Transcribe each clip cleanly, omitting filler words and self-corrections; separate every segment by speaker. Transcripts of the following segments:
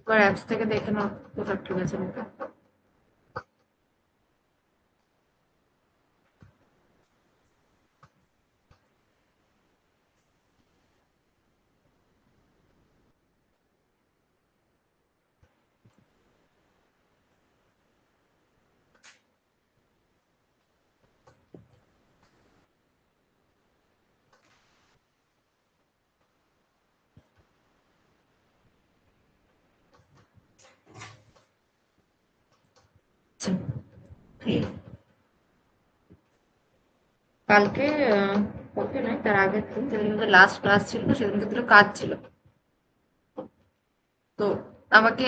Speaker 1: এবার অ্যাপস থেকে দেখে নাও কোথাও ঠিক আছে নাকি। আচ্ছা, কালকে কালকে নয় তার আগের দিন যেদিন লাস্ট ক্লাস ছিল সেদিনকে দুটো কাজ ছিল। তো আমাকে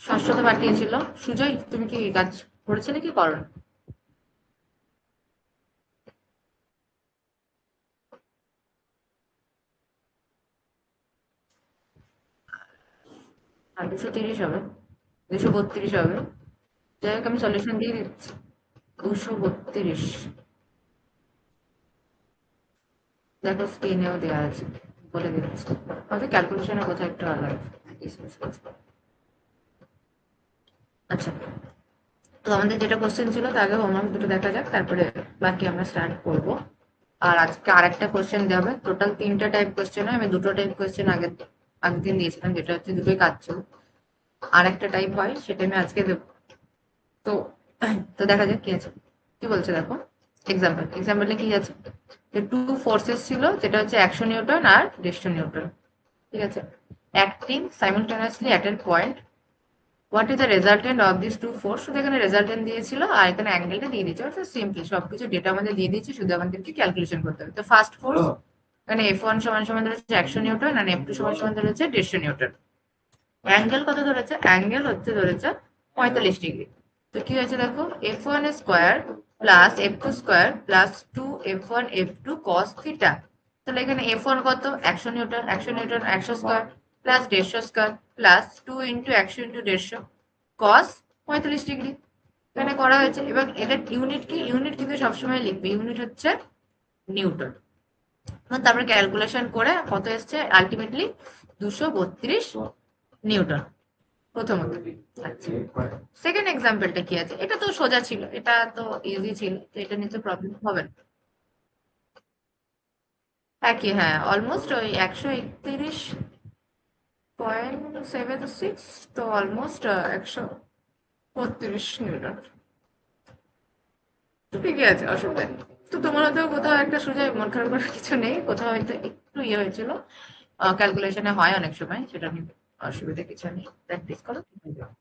Speaker 1: ষষ্ঠতে পাঠিয়েছিল। সুজয়, তুমি কি কাজ করেছিলে কি করো? আর 230 হবে, 232 হবে। যাই হোক, আমি সলিউশন দিয়ে দিচ্ছি। 232। দেখো স্ক্রিনেও দেওয়া আছে, বলে দিচ্ছি। হয়তো ক্যালকুলেশনে কোথাও একটু আলাদা। আচ্ছা, তো আমাদের যেটা কোশ্চেন ছিল তার আগে হোমওয়ার্ক দুটো দেখা যাক, তারপরে বাকি আমরা স্টার্ট করবো। আর আজকে আরেকটা কোশ্চেন দেওয়া হবে, টোটাল 3টা টাইপ কোশ্চেন হয়। আমি 2টো টাইপ কোশ্চেন আগের দিন দিয়েছিলাম, যেটা হচ্ছে দুটোই কাজ ছিল। আর একটা টাইপ হয়, সেটা আমি আজকে দেবো। তো তো দেখা যাক কি আছে। কি বলছে দেখো, এক্সাম্পলে কি আছে, যে টু ফোর্সেস ছিল, যেটা হচ্ছে 100 নিউটন আর 150 নিউটন। ঠিক আছে, acting simultaneously at a point. What is the resultant of this two force? শুধু এখানে রেজাল্টেন্ট দিয়েছিল আর এখানে অ্যাঙ্গেলটা দিয়ে দিয়েছে, অর্থাৎ সিম্পলি সবকিছু ডেটা আমাদের দিয়ে দিয়েছে, শুধু আমাদেরকে ক্যালকুলেশন করতে হবে। তো ফার্স্ট ফোর্স, এখানে F1 সমান সমান ধরেছে 100 নিউটন আর F2 সমান সমান ধরেছে 150 নিউটন। অ্যাঙ্গেল কত ধরেছে? অ্যাঙ্গেল হচ্ছে ধরেছে 45 ডিগ্রি। তো কি হয়েছে দেখো, F1 square plus F2 square plus 2 F1 F2 cos theta. তাহলে এখানে F1 কত? 100 Newton, 100 Newton 100 square plus 150 square plus 2 × 100 × 150 কস 45 ডিগ্রি। এখানে করা হয়েছে। এবার এটার ইউনিট কি? ইউনিট কিন্তু সবসময় লিখবে, ইউনিট হচ্ছে নিউটন। তারপরে ক্যালকুলেশন করে কত এসছে আলটিমেটলি? 232 নিউটন প্রথমত। আচ্ছা, সেকেন্ড এক্সাম্পলটা কি আছে? এটা তো সোজা ছিল, এটা তো ইজি ছিল, তো এটা নিয়ে তো প্রবলেম হবে না। একই, হ্যাঁ, অলমোস্ট ওই 131.76, তো অলমোস্ট 132 নিউটন। তো ঠিকই আছে, অসুবিধা নেই। তো তোমার হয়তো কোথাও একটা সোজা, মন খারাপ করার কিছু নেই, কোথাও হয়তো একটু ইয়ে হয়েছিল। ক্যালকুলেশনে হয় অনেক সময়, সেটা নিয়ে অসুবিধা কিছু নেই, প্র্যাকটিস করো, ঠিক হয়ে যাবে।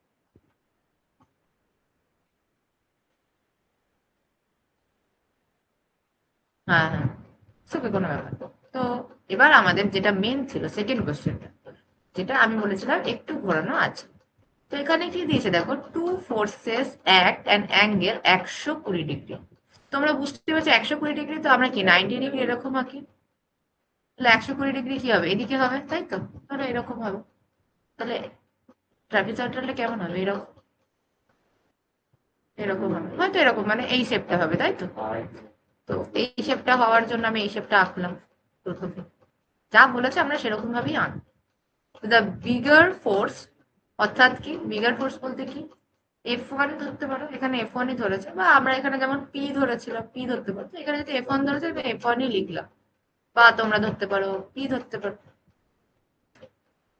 Speaker 1: হ্যাঁ, হ্যাঁ, সুখে কোনো ব্যাপার না। তো এবার আমাদের যেটা মেন ছিল সেকেন্ড কোশ্চেনটা, যেটা আমি বলেছিলাম একটু ঘোরানো আছে। তো এখানে কি দিয়েছে দেখো, two forces act an angle 120 degree. তোমরা বুঝতে পারছো 120 ডিগ্রি, তো আমরা কি 90 ডিগ্রি এরকম আঁকি। তাহলে 120 ডিগ্রি কি হবে? এদিকে হবে, তাই তো? তাহলে এরকম হবে। তাহলে ট্রাপিজয়েডালটা কেমন হবে? এরকম, এরকম হবে হয়তো, এরকম মানে এই শেপটা হবে, তাই তো? তো এই শেপটা হওয়ার জন্য আমি এই শেপটা আঁকলাম প্রথমে। যা বলেছে আমরা সেরকম ভাবেই আঁকবো। দ্য বিগার ফোর্স, অর্থাৎ কি বিগার ফোর্স বলতে কি? F1 ধরতে পারো, এখানে F1ই ধরেছে, বা আমরা এখানে যেমন পি ধরেছিলাম পি ধরতে পারো। তো এখানে যদি F1 ধরেছে আমি F1ই লিখলাম, বা তোমরা ধরতে পারো পি ধরতে পারো।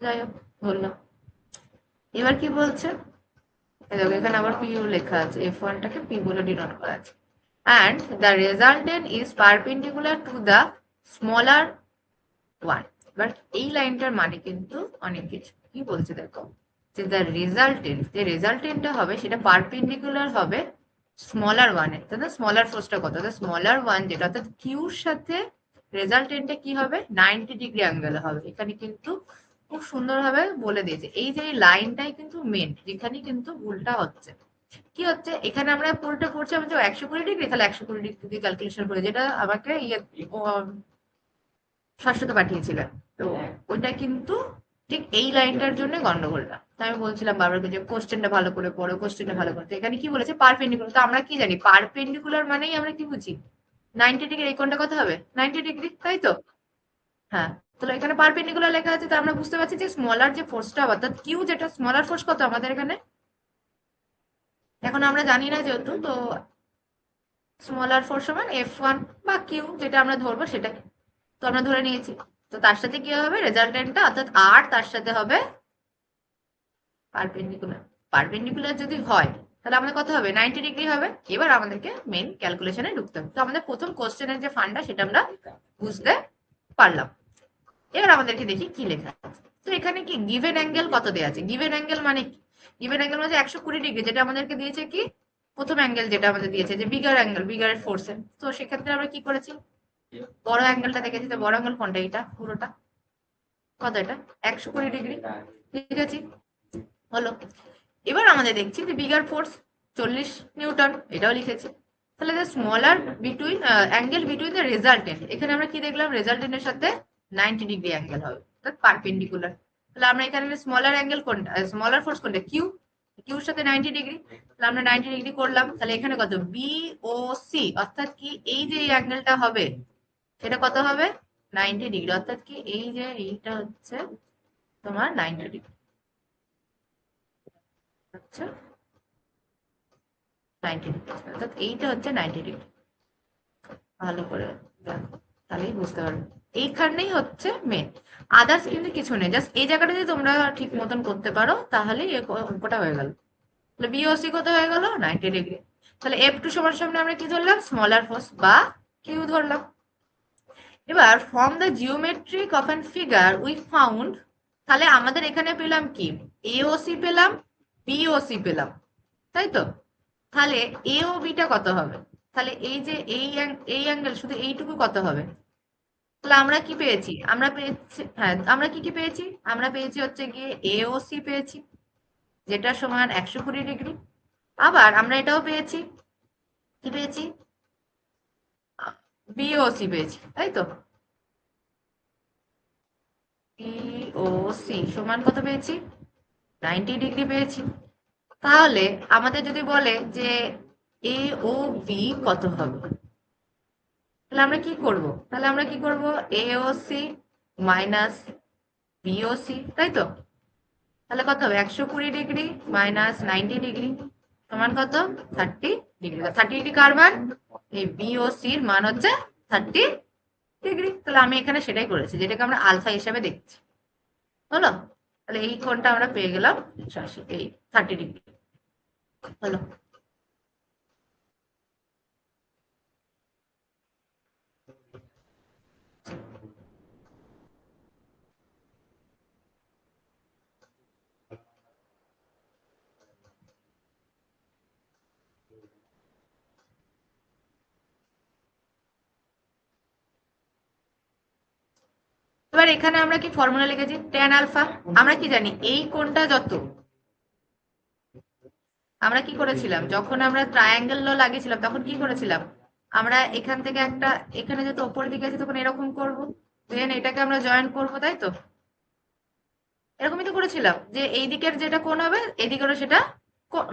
Speaker 1: যাই হোক, বললাম। এবার কি বলছে, এই দেখো এখানে আবার পি লেখা আছে, F1টাকে পি বলে ডিনোট করা আছে। And the resultant is perpendicular to the smaller one. এবার এই লাইনটার মানে কিন্তু অনেক কিছু। কি বলছে দেখো, যে দ্য রেজাল্টেন্ট, যে রেজাল্টেন্টটা হবে সেটা পারপেন্ডিকুলার হবে স্মলার ওয়ানে। তাহলে স্মলার ফোর্সটা কত? স্মলার ওয়ান যেটা, অর্থাৎ কিউর সাথে রেজাল্টেন্টটা কি হবে? 90 ডিগ্রি অ্যাঙ্গেল হবে। এখানে কিন্তু খুব সুন্দরভাবে বলে দিয়েছে। এই যে লাইনটাই কিন্তু মেন, যেখানে কিন্তু ভুলটা হচ্ছে। কি হচ্ছে এখানে, আমরা পুরোটা পড়ছি আমি যে 120 ডিগ্রি, তাহলে 120 ডিগ্রি দিয়ে ক্যালকুলেশন করে, যেটা আমাকে ইয়ে ষষ্ঠতে পাঠিয়েছিলেন। তো ওইটা কিন্তু ঠিক এই লাইনটার জন্য গন্ডগোলটা। তাই আমি বলছিলাম বারবার যে কোশ্চেনটা ভালো করে পড়ো, কোশ্চেনটা ভালো করে। তো এখানে কি বলেছে? পারপেন্ডিকুলার। তো আমরা কি জানি পারপেন্ডিকুলার মানেই আমরা কি বুঝি? 90 ডিগ্রি। এই কোণটা কত হবে? 90 ডিগ্রি, তাই তো? হ্যাঁ, তাহলে এখানে পারপেন্ডিকুলার লেখা আছে, তো আমরা বুঝতে পারছি যে স্মলার যে ফোর্সটা, অর্থাৎ কিউ, যেটা স্মলার ফোর্স কত আমাদের এখানে এখন আমরা জানি না যেহেতু, তো স্মলার ফোর্স সমান F1 বা কিউ, যেটা আমরা ধরবো সেটাই তো আমরা ধরে নিয়েছি। তো তার সাথে কি হবে, রেজাল্টেন্টটা অর্থাৎ আর তার সাথে হবে পারপেন্ডিকুলার। পারপেন্ডিকুলার যদি হয় তাহলে আমাদের কত হবে, 90 ডিগ্রি হবে। এবার আমাদেরকে মেন ক্যালকুলেশনে ঢুকতে হবে। তো আমাদের প্রথম কোশ্চেনের যে ফান্ডা সেটা আমরা বুঝতে পারলাম। এবার আমাদেরকে দেখি কি লেখা আছে। তো এখানে কি গিভেন অ্যাঙ্গেল কত দেওয়া আছে, গিভেন অ্যাঙ্গেল মানে কি, গিভেন অ্যাঙ্গেল মানে 120 ডিগ্রি, যেটা আমাদেরকে দিয়েছে কি প্রথম অ্যাঙ্গেল, যেটা আমাদের দিয়েছে যে বিগার অ্যাঙ্গেল, বিগার ফোর্সে। তো সেক্ষেত্রে আমরা কি করেছি, বড় অ্যাঙ্গেলটা দেখেছি। তো বড় অ্যাঙ্গেল কোনটা, এটা পুরোটা কত, এটা 120 ডিগ্রি, ঠিক আছে হলো। এবার আমাদের দেখছি যে বিগার ফোর্স 40 নিউটন, এটাও লিখেছি। তাহলে যে smaller between angle between the resultant, এখানে আমরা কি দেখলাম, রেজাল্টেন্টের সাথে 90 ডিগ্রি অ্যাঙ্গেল হবে, অর্থাৎ পারপেন্ডিকুলার। তাহলে আমরা এখানে স্মলার অ্যাঙ্গেল কোনটা, স্মলার ফোর্স কোনটা, কিউ, কিউর সাথে 90 ডিগ্রি। তাহলে আমরা 90 ডিগ্রি করলাম। তাহলে এখানে কত, বি ও সি, অর্থাৎ কি এই যে অ্যাঙ্গেলটা হবে সেটা কত হবে, 90 ডিগ্রি, অর্থাৎ কি এই যে এইটা হচ্ছে তোমার 90 ডিগ্রি। আচ্ছা, 90 ডিগ্রি, অর্থাৎ এইটা হচ্ছে 90 ডিগ্রি। ভালো করে দেখো, তাহলেই বুঝতে পারবে। এইখানেই হচ্ছে মেন, আদার্স কিন্তু কিছু নেই, জাস্ট এই জায়গাটা যদি তোমরা ঠিক মতন করতে পারো তাহলেই অঙ্কটা হয়ে গেল। তাহলে বিওসি কত হয়ে গেল, 90 ডিগ্রি। তাহলে F2 সমান সামনে আমরা কি ধরলাম, স্মলার ফোর্স বা কিউ ধরলাম। এবার from the geometric of an figure we found, তাহলে আমাদের এখানে পেলাম কি, এওসি পেলাম, বিওসি পেলাম, তাই তো। তাহলে এ ও বিটা কত হবে, তাহলে এই যে এই অ্যাঙ্গেল শুধু এইটুকু কত হবে। তাহলে আমরা কি পেয়েছি, আমরা পেয়েছি, হ্যাঁ আমরা কি কি পেয়েছি, আমরা পেয়েছি হচ্ছে গিয়ে এওসি পেয়েছি, যেটা সমান 120 ডিগ্রি। আবার আমরা এটাও পেয়েছি, কি পেয়েছি, বিওসি পেয়েছি, তাই তো। বিওসি সমান কত পেয়েছি, 90 ডিগ্রি পেয়েছি। তাহলে আমাদের যদি বলে যে এ ও বি কত হবে, তাহলে আমরা কি করব, তাহলে আমরা কি করব, এওসি মাইনাস বিওসি, তাই তো। তাহলে কত হবে, 120 ডিগ্রি মাইনাস 90 ডিগ্রি সমান কত, 30 ডিগ্রি। 30 ডিগ্রি কার মান, এই বিওসির মান হচ্ছে 30 ডিগ্রি। তাহলে আমি এখানে সেটাই করেছি, যেটাকে আমরা আলফা হিসাবে দেখছি, হলো। তাহলে এই কোণটা আমরা পেয়ে গেলাম এই 30 ডিগ্রি, হলো। এবার এখানে আমরা কি ফর্মুলা লিখেছি, ট্যান আলফা। আমরা কি জানি, এই কোণটা যত, আমরা কি করেছিলাম যখন আমরা ট্রায়াঙ্গেল ল লাগিয়েছিলাম তখন কি করেছিলাম, আমরা এখান থেকে একটা, এখানে যেহেতু ওপরের দিকে আছে তখন এরকম করব, দেন এটাকে আমরা জয়েন করব, তাই তো। এরকমই তো করেছিলাম যে এই দিকের যেটা কোণ হবে এদিকেরও সেটা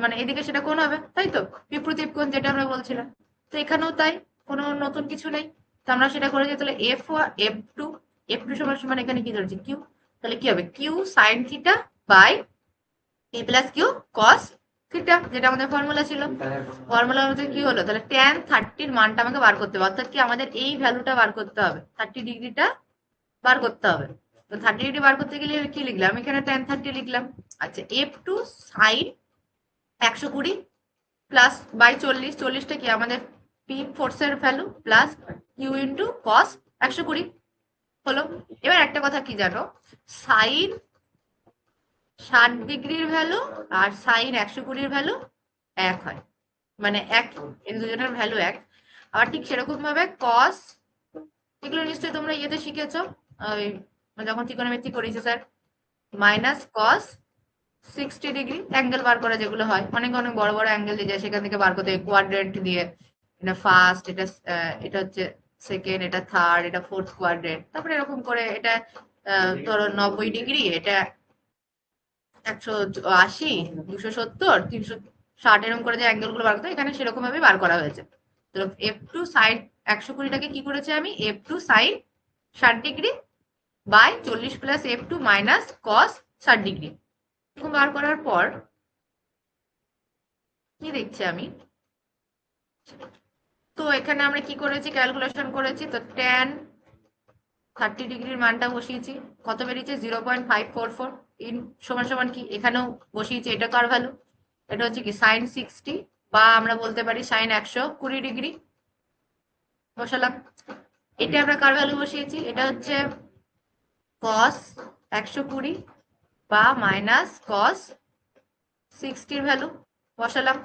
Speaker 1: মানে এদিকে সেটা কোণ হবে, তাই তো, বিপরীত কোণ যেটা আমরা বলছিলাম। তো এখানেও তাই, কোনো নতুন কিছু নেই। তো আমরা সেটা করেছি। তাহলে F2, F2 সমান সমান এখানে কি ধরেছি, কিউ। তাহলে কি হবে, Q sine theta by A plus Q cos theta, যেটা আমাদের ফর্মুলা ছিল। ফর্মুলার মধ্যে কি হলো, তাহলে ট্যান 30-র মানটা আমাকে বার করতে হবে, অর্থাৎ কি আমাদের এই ভ্যালুটা বার করতে হবে, 30 ডিগ্রিটা বার করতে হবে। তো 30 ডিগ্রি বার করতে গেলে কি লিখলাম, এখানে tan 30 লিখলাম। আচ্ছা, F2 সাইন 120 প্লাস বাই 40, 40টা কি আমাদের পি ফোর্সের value, plus Q into cos 120, হলো। এবার একটা কথা কি জানো, সাইন 60 ডিগ্রির ভ্যালু আর সাইন 120-র ভ্যালু এক হয়, মানে এক, এই দুজনের ভ্যালু এক। আবার ঠিক সেরকম ভাবে কস, এগুলো নিশ্চয়ই তোমরা ইয়েতে শিখেছো, ওই যখন ত্রিকোণমিতি করেছো sir, minus cos 60 degree angle বার করা যেগুলো হয়, অনেক অনেক বড় বড় অ্যাঙ্গেল দিয়ে যায়, সেখান থেকে বার করতে হয় কোয়াড্রেন্ট দিয়ে, এটা ফার্স্ট, এটা এটা হচ্ছে সেকেন্ড, এটা থার্ড, এটা ফোর্থ কোয়াড্রেন্ট, তারপরে এরকম করে এটা ধরো 90 ডিগ্রি, এটা 180, 270, 360, এরকম করে যে অ্যাঙ্গেল গুলো বার করতে হয়, এখানে সেরকম ভাবে বার করা হয়েছে। তো F2 সাইন 120টাকে কি করেছি আমি, F2 sine 60 degree by 40 plus f2 minus cos 60 degree. বার করার পর কি দেখছি আমি, তো এখানে আমরা কি করেছি, ক্যালকুলেশন করেছি, তো tan 30 ডিগ্রির মানটা বসিয়েছি, কত বেরিয়েছে 0.544 ইন সমান সমান কি এখানেও বসিয়েছি, এটা কার ভ্যালু, এটা হচ্ছে কি সাইন 60 বা আমরা বলতে পারি সাইন 120 ডিগ্রি বসালাম। এটা আমরা কার ভ্যালু বসিয়েছি, এটা হচ্ছে কস 120 বা মাইনাস কস 60 ভ্যালু বসালাম।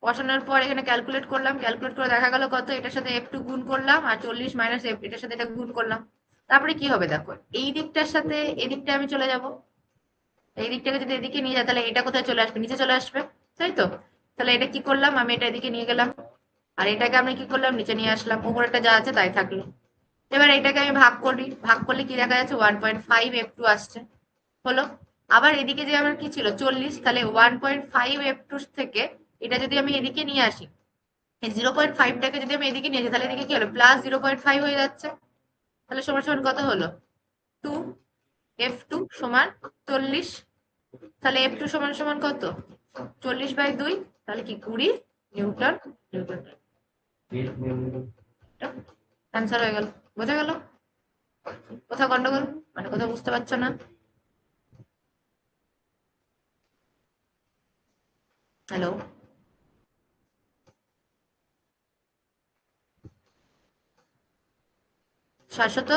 Speaker 1: বসানোর পর এখানে ক্যালকুলেট করলাম, ক্যালকুলেট করে দেখা গেল কত, এটার সাথে f2 গুণ করলাম আর 40 মাইনাস f এটার সাথে এটা গুণ করলাম। তারপরে কি হবে দেখো, এই দিকটার সাথে এই দিকটা আমি চলে যাব, এই দিকটাকে যদি এদিকে নিয়ে যায় তাহলে এটা কোথায় চলে আসবে, নিচে চলে আসবে, তাই তো। তাহলে এটা কি করলাম, আমি এটা এদিকে নিয়ে গেলাম আর এটাকে আমি কি করলাম নিচে নিয়ে আসলাম, উপরেরটা যা আছে তাই থাকলো। এবার এটাকে আমি ভাগ করি, ভাগ করলে কি দেখা যাচ্ছে 1.5 f2 আসছে, হলো। আবার এদিকে যে আমার কি ছিল 40, তাহলে 1.5 f2 থেকে এটা যদি আমি এদিকে নিয়ে আসি, এই 0.5টাকে যদি আমি এদিকে নিয়ে আসি তাহলে এদিকে কি হলো প্লাস 0.5 হয়ে যাচ্ছে, তাহলে সমান সমান কত হলো 2 f2 সমান 40। তাহলে f2 সমান সমান কত 40/2, তাহলে কি 20 নিউটন, নিউটন অ্যান্সার হয়ে গেল। বোঝা গেল কোথাও গন্ডগোল, মানে কোথাও বুঝতে পারছো না? হ্যালো, শাশ্বত,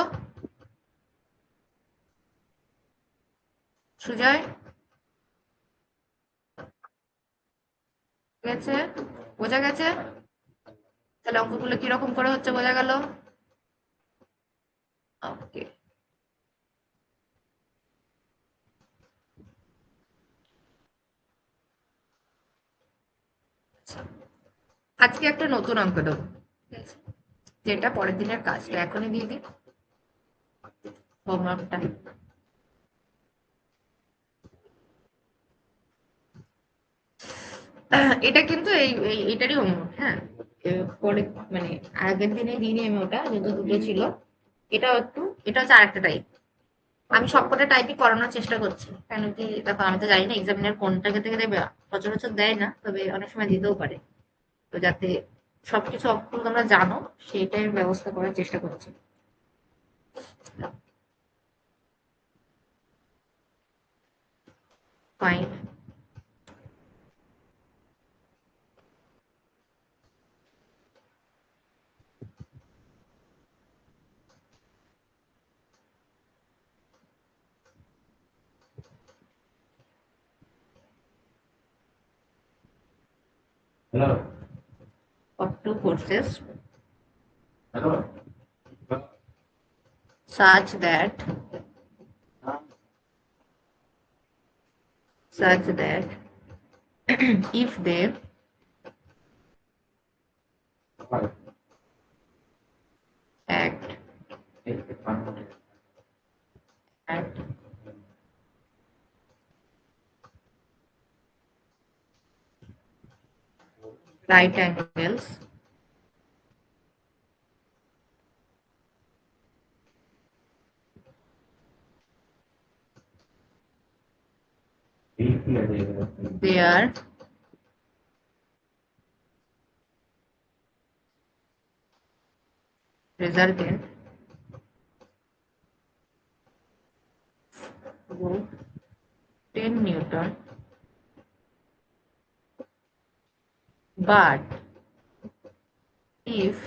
Speaker 1: সুজয়, গেছে, বোঝা গেছে? তাহলে অঙ্কগুলো কিরকম করে হচ্ছে বোঝা গেল? ওকে। আজকে একটা নতুন অঙ্ক দেবো, ঠিক আছে? যেটা পরের দিনের কাজটা এখনই দিয়ে দিই, হোমওয়ার্কটা। এটা কিন্তু এইটারই হোমওয়ার্ক, হ্যাঁ। পরে মানে আগের দিনে দিইনি আমি ওটা, যেহেতু দুটো ছিল। এটাও একটু, এটা হচ্ছে আরেকটা টাইপ। আমি সবকটা টাইপই করানোর চেষ্টা করছি, কেন কি দেখো আমি তো জানি না এক্সামিনার কোনটাকে থেকে দেবে, সচরাচর দেয় না, তবে অনেক সময় দিতেও পারে। তো যাতে সবকিছু অক্ষর তোমরা জানো সেটাই ব্যবস্থা করার চেষ্টা করছি। Fine.
Speaker 2: Hello.
Speaker 1: Of two forces
Speaker 2: Hello.
Speaker 1: such that such that if they
Speaker 2: Hi.
Speaker 1: act
Speaker 2: Hey,
Speaker 1: at right angles, their resultant would 10 Newton, but if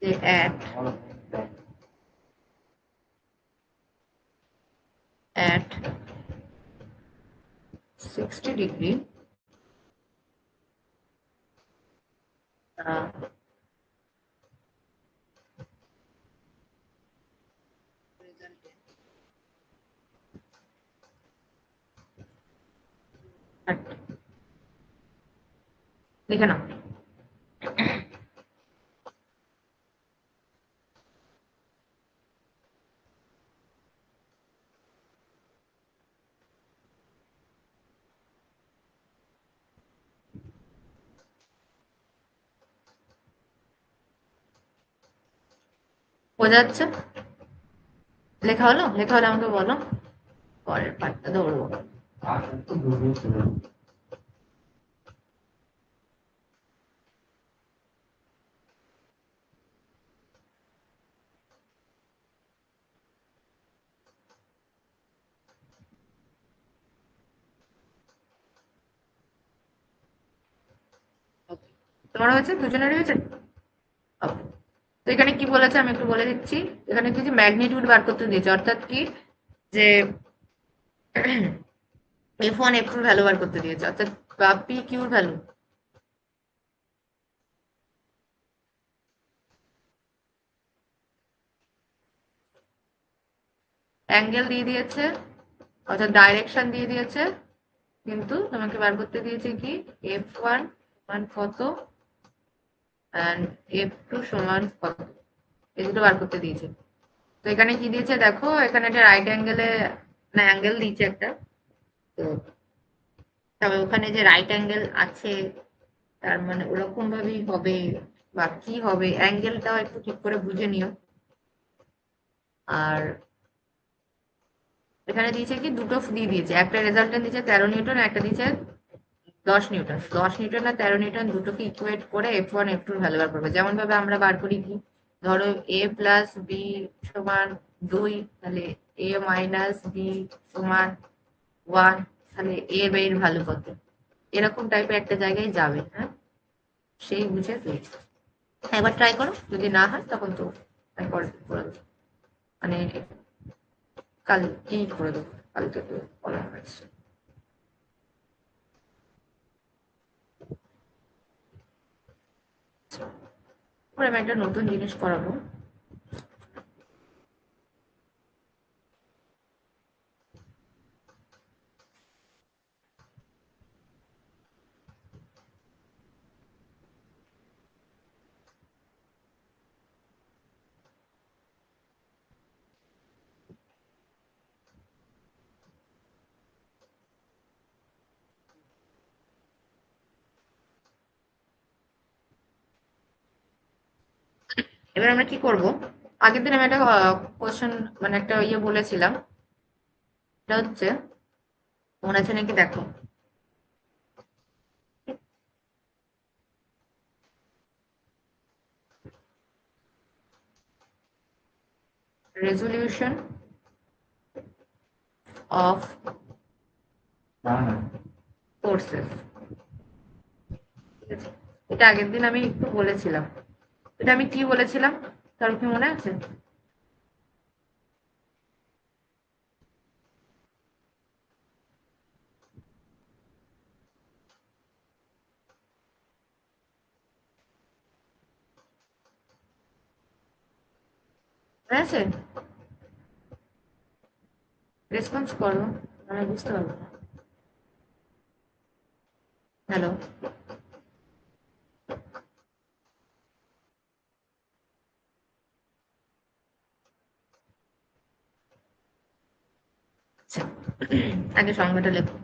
Speaker 1: they act at 60 degree, uh, at লিখে নাও। বোঝা যাচ্ছে? লেখা হলে আমাকে বলো, পরের পার্টটা ধরবো।
Speaker 2: আর তো বুঝেই ছিল।
Speaker 1: তোমার হয়েছে? দুজনেরই হয়েছে? Okay. তো এখানে কি বলেছে আমি একটু বলে দিচ্ছি। এখানে কিছু ম্যাগনিটিউড বার করতে দিয়েছে, অর্থাৎ কি যে F1 F2 ভ্যালু বার করতে দিয়েছে, অর্থাৎ পি কিউর ভ্যালু। অ্যাঙ্গেল দিয়ে দিয়েছে, অর্থাৎ ডাইরেকশন দিয়ে দিয়েছে, কিন্তু তোমাকে বার করতে দিয়েছে কি F1 সমান কত অ্যান্ড F2 সমান কত, এই দুটো বার করতে দিয়েছে। তো এখানে কি দিয়েছে দেখো, এখানে একটা রাইট অ্যাঙ্গেলে না অ্যাঙ্গেল দিয়েছে একটা। তো তবে ওখানে যে রাইট অ্যাঙ্গেল আছে তার মানে ওরকম ভাবেই হবে বা কি হবে, অ্যাঙ্গেলটাও একটু ঠিক করে বুঝে নিও। আর এখানে দিয়েছে কি দুটো দিয়ে দিয়েছে, একটা রেজাল্টেন্ট দিয়েছে 13 নিউটন, একটা দিয়েছে 10 নিউটন। 10 নিউটন আর 13 নিউটন দুটোকে ইকুয়েট করে F1 F2 ভ্যালু বার করবে। যেমন ভাবে আমরা বার করি কি, ধরো a প্লাস বি সমান 2, তাহলে a মাইনাস বি সমান 1, তাহলে a এর ভ্যালু কত, এরকম টাইপের একটা জায়গায় যাবে। হ্যাঁ, সেই বুঝে তুই একবার ট্রাই করো, যদি না হয় তখন তো আমি পরে করে দেবো, মানে কাল কি করে দেবো, কালকে তো বলা হয়েছে। পরে আমি একটা নতুন জিনিস করাবো। এবার আমরা কি করব, আগের দিন আমি একটা কোশ্চেন মানে একটা ইয়ে বলেছিলাম, এটা হচ্ছে মনে আছে নাকি দেখো, রেজলিউশন অফ
Speaker 2: না না,
Speaker 1: ফোর্সেস। ঠিক আছে, এটা আগের দিন আমি একটু বলেছিলাম। এটা আমি কি বলেছিলাম তার কি মনে আছে? মনে আছে? রেসপন্স করো, আমি বুঝতে পারবো না। হ্যালো? আচ্ছা, আগে সংজ্ঞাটা লেখো।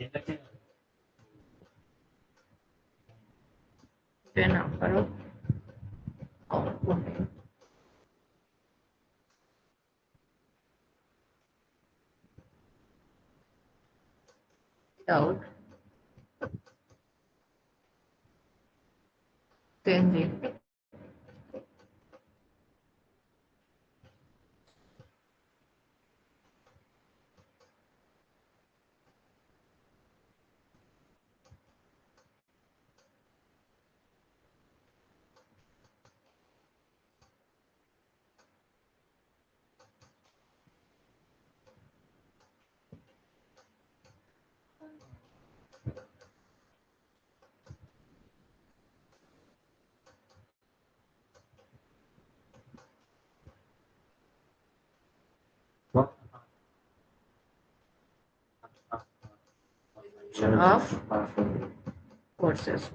Speaker 2: এটাকে
Speaker 1: number of component without changing of courses.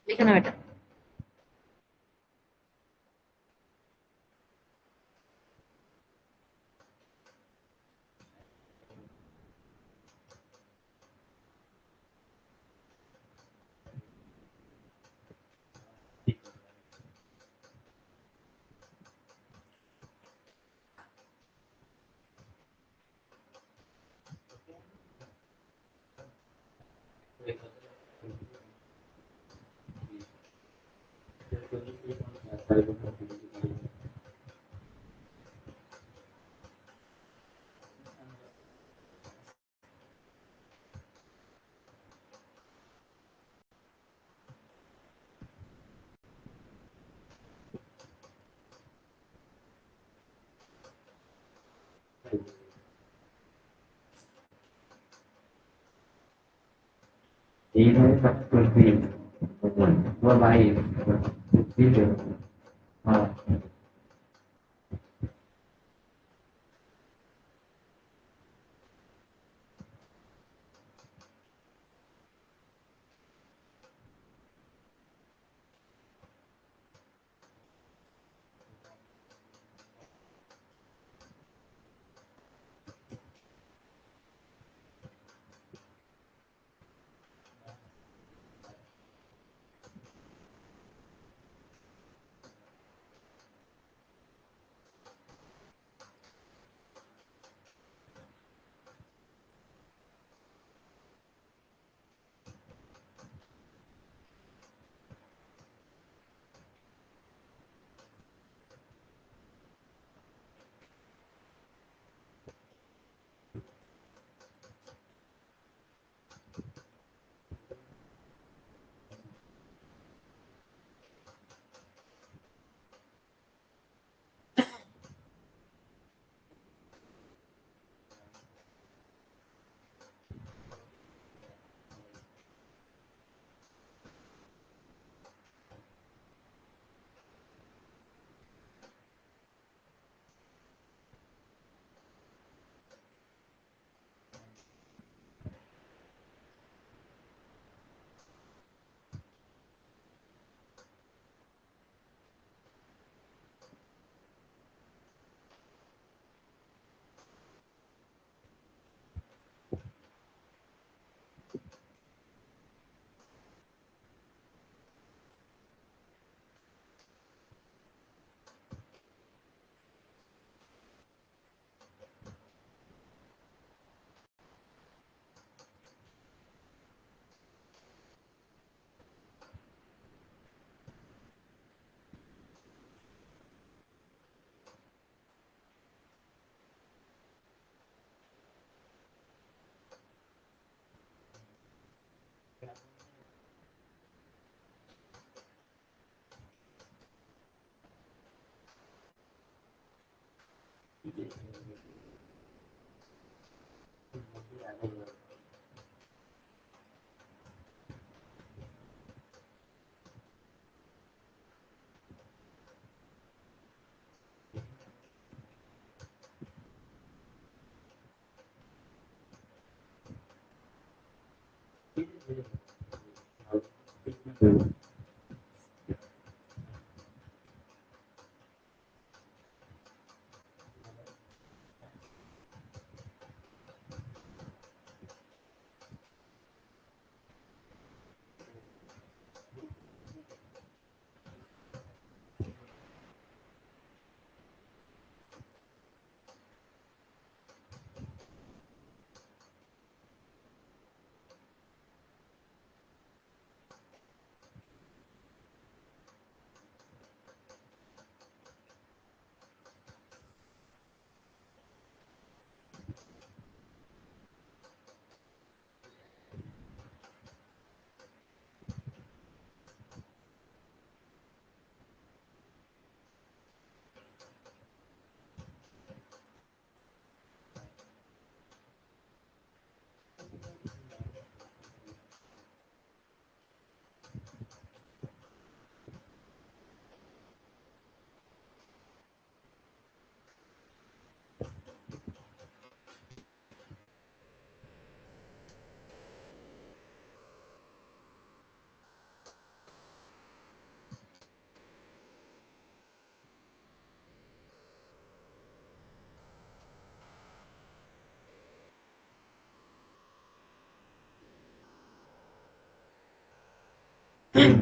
Speaker 1: লিখে নাও এটা।
Speaker 2: এইভাবে কাজ করবি তোমার লাইফ বুঝলি তো? হ্যাঁ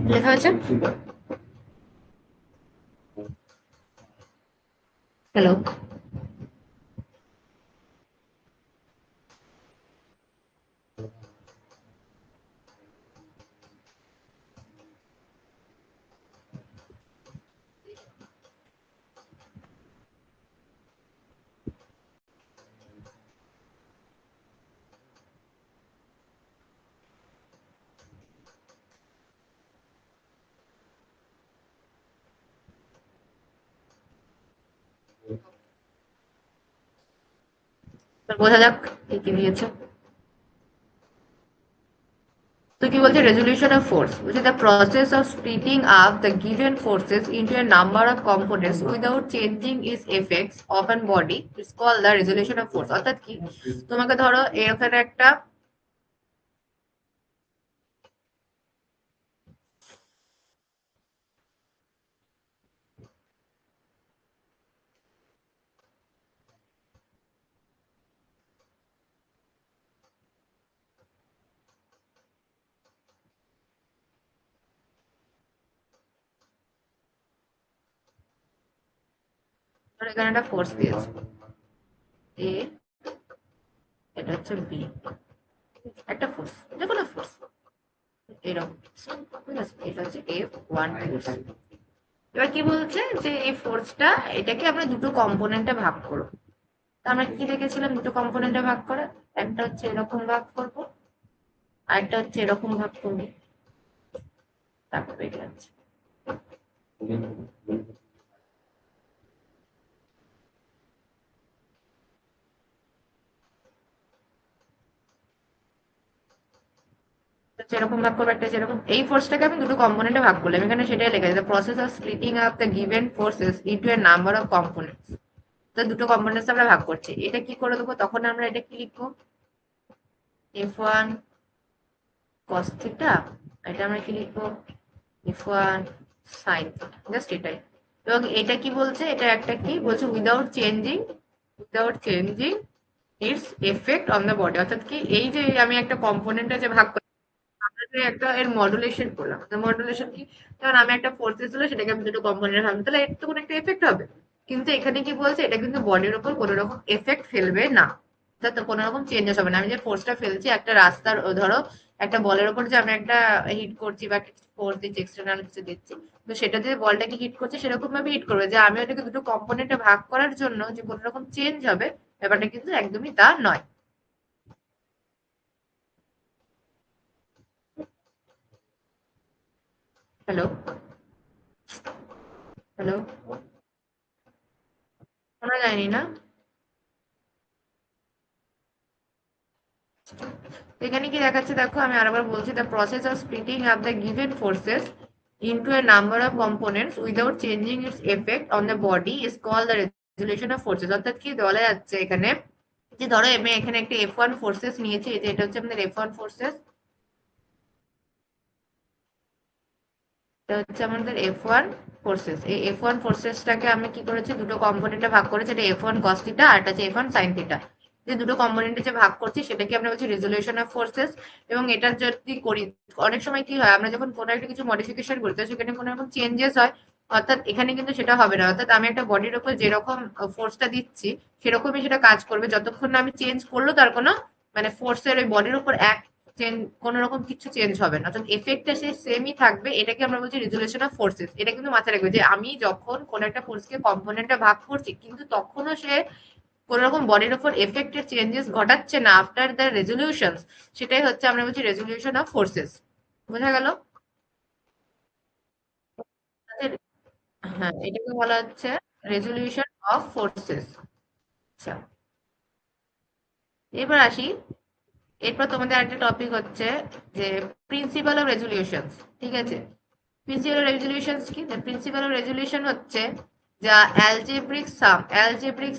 Speaker 1: লেখা আছে। হ্যালো। বোঝা যাক কি কি দিয়েছে। তো কি বলছে রেজলিউশন অফ ফোর্স বলছে the process of splitting up the given forces into a number of components without changing its effects of an body it's called the resolution of force. অর্থাৎ কি, তোমাকে ধরো এখানে একটা এখানে একটা ফোর্স দিয়েছে এ, এটা হচ্ছে বি, একটা ফোর্স, যে কোনো ফোর্স এরকম, ঠিক আছে, এটা হচ্ছে F1 ফোর্স। এবার কি বলছে যে এই ফোর্সটা, এটাকে আমরা দুটো কম্পোনেন্টে ভাগ করব। তা আমরা কি দেখেছিলাম দুটো কম্পোনেন্টে ভাগ করে, একটা হচ্ছে এরকম ভাগ করব আর একটা হচ্ছে এরকম ভাগ করব, তারপর বেরিয়ে যাচ্ছে। যেরকম ভাগ করবো একটা যেরকম, এই ফোর্সটাকে আমি দুটো কম্পোনেন্টে ভাগ করলাম, এখানে সেটাই লেখা আছে process of splitting up the given forces into a number of components. তো দুটো কম্পোনেন্টস আমরা ভাগ করছি, এটা কি করে দেবো, তখন আমরা এটা কি লিখবো, F1 cos থিটা, এটা আমরা কি লিখবো F1 sin থিটা, জাস্ট এটাই। এবং এটা কি বলছে, এটা একটা কি বলছে without changing it's effect on the body. অর্থাৎ কি, এই যে আমি একটা কম্পোনেন্টে যে ভাগ করলাম, আমরা যে একটা এর মডুলেশন করলাম, মডুলেশন কি, কারণ আমি একটা ফোর্স ছিল সেটাকে আমি দুটো কম্পোনেন্টে ভাবলাম, তাহলে এর তো কোনো একটা এফেক্ট হবে। কিন্তু এখানে কি বলছে, এটা কিন্তু বডির উপর কোনো রকম এফেক্ট ফেলবে না, অর্থাৎ কোনো রকম চেঞ্জেস হবে না। আমি যে ফোর্সটা ফেলছি একটা রাস্তার, ধরো একটা বলের উপর যে আমি একটা হিট করছি বা ফোর্স দিচ্ছি, এক্সটার্নাল কিছু দিচ্ছি, তো সেটা যে বলটাকে হিট করছে সেরকম ভাবে হিট করবে, যে আমি ওটাকে দুটো কম্পোনেন্টে ভাগ করার জন্য যে কোনো রকম চেঞ্জ হবে, ব্যাপারটা কিন্তু একদমই তা নয়। হ্যালো, হ্যালো, শোনা যায়নি না? এখানে কি দেখাচ্ছে দেখো, আমি আরেকবার বলছি, the process of splitting up the given forces into a number of components without changing its effect on the body is called the resolution of forces। অর্থাৎ কি বলা যাচ্ছে এখানে, যে ধরো আমি এখানে একটা F1 ফোর্সেস নিয়েছি, এই যে এটা হচ্ছে আমাদের F1 ফোর্সেস, এটা হচ্ছে আমাদের F1 ফোর্সেস। এই F1 ফোর্সেসটাকে আমি কি করেছি, দুটো কম্পোনেন্টে ভাগ করেছি, এটা F1 cos থিটা আর এটা হচ্ছে F1 sin থিটা। যে দুটো কম্পোনেন্টে যে ভাগ করছি সেটাকে আমরা বলছি রেজলিউশন অফ ফোর্সেস। এবং এটার যদি করি, অনেক সময় কি হয়, আমরা যখন কোনো একটা কিছু মডিফিকেশন করি তো সেখানে কোনো রকম চেঞ্জেস হয়, অর্থাৎ এখানে কিন্তু সেটা হবে না। অর্থাৎ আমি একটা বডির উপর যেরকম ফোর্সটা দিচ্ছি সেরকমই সেটা কাজ করবে, যতক্ষণ না আমি চেঞ্জ করলো তার কোনো, মানে ফোর্সের ওই বডির উপর এক চেঞ্জ, কোনো রকম কিছু চেঞ্জ হবে না, অর্থাৎ এফেক্টটা সেই সেমই থাকবে। এটাকে আমরা বলছি রেজুলেশন অফ ফোর্সেস। এটা কিন্তু মাথায় রাখবে যে আমি যখন কোন একটা ফোর্সকে কম্পোনেন্টে ভাগ করছি, কিন্তু তখনও সে কোন রকম বডির উপর এফেক্টের চেঞ্জেস ঘটাচ্ছে না আফটার দ্য রেজলিউশন, সেটাই হচ্ছে আমরা বলছি রেজলিউশন অফ ফোর্সেস। বোঝা গেল? হ্যাঁ, এটাকে বলা হচ্ছে রেজলিউশন অফ ফোর্সেস। আচ্ছা, এবার আসি, এরপর তোমাদের একটা টপিক হচ্ছে যে প্রিন্সিপাল অফ রেজলিউশন। ঠিক আছে, প্রিন্সিপাল অফ রেজলিউশন কি, প্রিন্সিপাল অফ রেজলিউশন হচ্ছে যা অ্যালজেব্রিক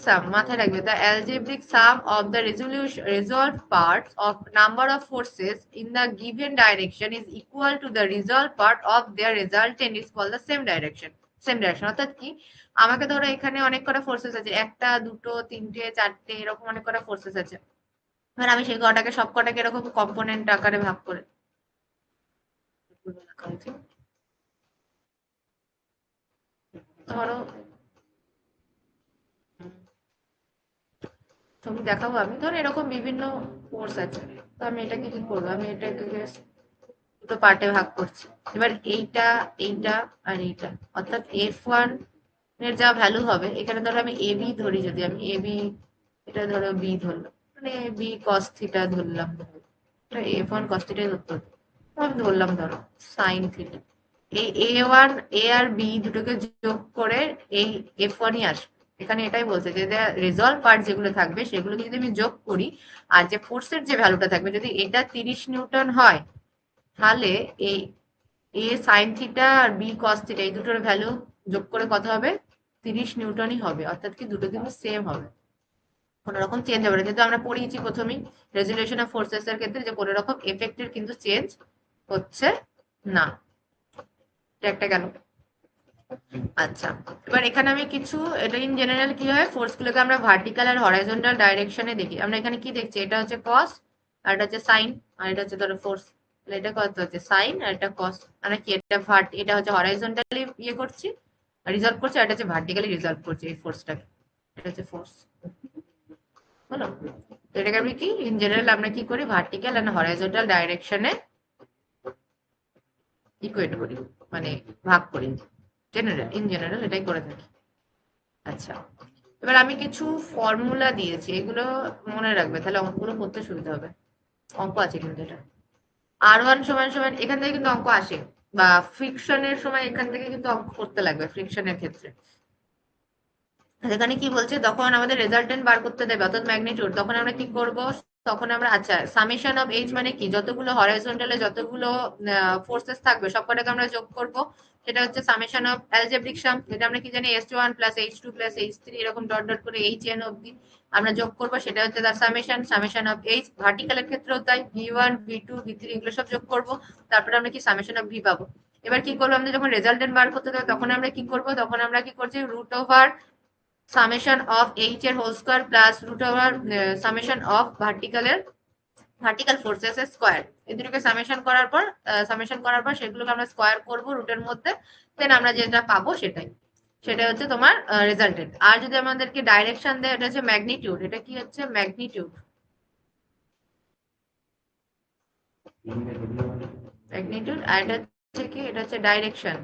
Speaker 1: সাম মাথায় রাখবে, the algebraic sum of the resolution resolved parts of number of forces in the given direction is equal to the resolved part of their resultant is called the same direction. অর্থাৎ কি, আমাকে ধরো এখানে অনেক কটা forces আছে, একটা দুটো তিনটে চারটে এরকম অনেক কটা ফোর্সেস আছে, এবার আমি সেই কটাকে সব কটাকে এরকম কম্পোনেন্ট আকারে ভাগ করে ধরো, ছবি দেখাবো আমি, ধরো এরকম বিভিন্ন কোর্স আছে, তো আমি এটাকে কি করবো, আমি এটাকে দুটো পার্টে ভাগ করছি। এবার এইটা, এইটা আর এইটা, অর্থাৎ F1 এর যা ভ্যালু হবে, এখানে ধরো আমি AB ধরি, যদি আমি AB, এটা ধরো B ধরলাম, মানে B cos থিটা ধরলাম, এটা F1 cos থিটাই ধরতে হতো, আমি ধরলাম ধরো সাইন থিটা। এই A আর B দুটোকে যোগ করে এই F1ই আসবে। এখানে এটাই বলছে যে রেজলভ পার্ট যেগুলো থাকবে সেগুলোকে যদি আমি যোগ করি, আর যে ফোর্সের যে ভ্যালুটা থাকবে, যদি এটা 30 নিউটন হয় তাহলে এই এ সাইন থিটা আর বি কস থিটা এই দুটোর ভ্যালু যোগ করে কত হবে? 30 নিউটনই হবে, অর্থাৎ কি দুটো কিন্তু সেম হবে, কোনো রকম চেঞ্জ হবে না। যেহেতু আমরা পড়িয়েছি প্রথমেই রেজুলেশন অফ ফোর্সেস এর ক্ষেত্রে যে কোনো রকম এফেক্টের কিন্তু চেঞ্জ হচ্ছে না। এটা একটা গেল। আচ্ছা, এবার এখানে আমি কিছু, এটা ইন জেনারেল কি হয়, ফোর্স গুলোকে আমরা ভার্টিক্যাল আর হরাইজন্টাল ডাইরেকশনে দেখি। আমরা এখানে কি দেখছি, এটা হচ্ছে কস আর এটা হচ্ছে সাইন আর এটা হচ্ছে ধরো ফোর্স। এটা কত হচ্ছে সাইন আর এটা কস, মানে কি এটা এটা হচ্ছে হরাইজন্টালি ইয়ে করছি রিজলভ করছে, আর এটা হচ্ছে ভার্টিক্যালি রিজলভ করছে এই ফোর্সটাকে। এটা হচ্ছে ফোর্স, হলো। তো এটাকে আমি কি ইন জেনারেল আমরা কি করি, ভার্টিক্যাল এন্ড হরাইজন্টাল ডাইরেকশনে ইকুয়েট করি, মানে ভাগ করি। জেনারেল, ইন জেনারেল এটাই করে থাকি। আচ্ছা, এবার আমি কিছু ফর্মুলা দিয়েছি, এগুলো মনে রাখবে, তাহলে অঙ্কগুলো করতে সুবিধা হবে। অঙ্ক আছে কিন্তু এটা R1 সমান সমান, এখান থেকে কিন্তু অঙ্ক আসে, বা ফ্রিকশনের সময় এখান থেকে কিন্তু অঙ্ক করতে লাগবে ফ্রিকশনের ক্ষেত্রে। সেখানে কি বলছে, তখন আমাদের রেজাল্টেন্ট বার করতে দেবে অর্থাৎ ম্যাগনিটিউড, তখন আমরা কি করব, তখন আমরা আচ্ছা সামেশন অফ এইচ মানে কি, যতগুলো হরাইজন্টালে যতগুলো ফোর্সেস থাকবে সবকটাকে আমরা যোগ করব, সেটা হচ্ছে সামেশন অফ অ্যালজেব্রিক সাম, যেটা আমরা কি জানি H1 plus H2 plus H3 এরকম ডট ডট করে HN অবধি আমরা যোগ করব, সেটা হচ্ছে তার সামেশন। সামেশন অফ এইচ ভার্টিক্যালের ক্ষেত্রেও তাই, V1 V2 V3 এগুলো সব যোগ করব, তারপরে আমরা কি সামেশন অফ ভি পাবো। এবার কি করবো, আমরা যখন রেজাল্টেন্ট বার করতে দেবো তখন আমরা কি করব, তখন আমরা কি করছি, root over summation of H এর whole square plus root over summation of vertical forces এর স্কোয়ার, এই দুটোকে সামেশন করার পর সেগুলোকে আমরা স্কোয়ার করব রুটের মধ্যে, দেন আমরা যেটা পাবো সেটাই, সেটা হচ্ছে তোমার রেজাল্টেন্ট। আর যদি আমাদেরকে ডাইরেকশন দেয়, এটা হচ্ছে ম্যাগনিটিউড, এটা কি হচ্ছে ম্যাগনিটিউড, ম্যাগনিটিউড। আর এটা হচ্ছে কি, এটা হচ্ছে ডাইরেকশন,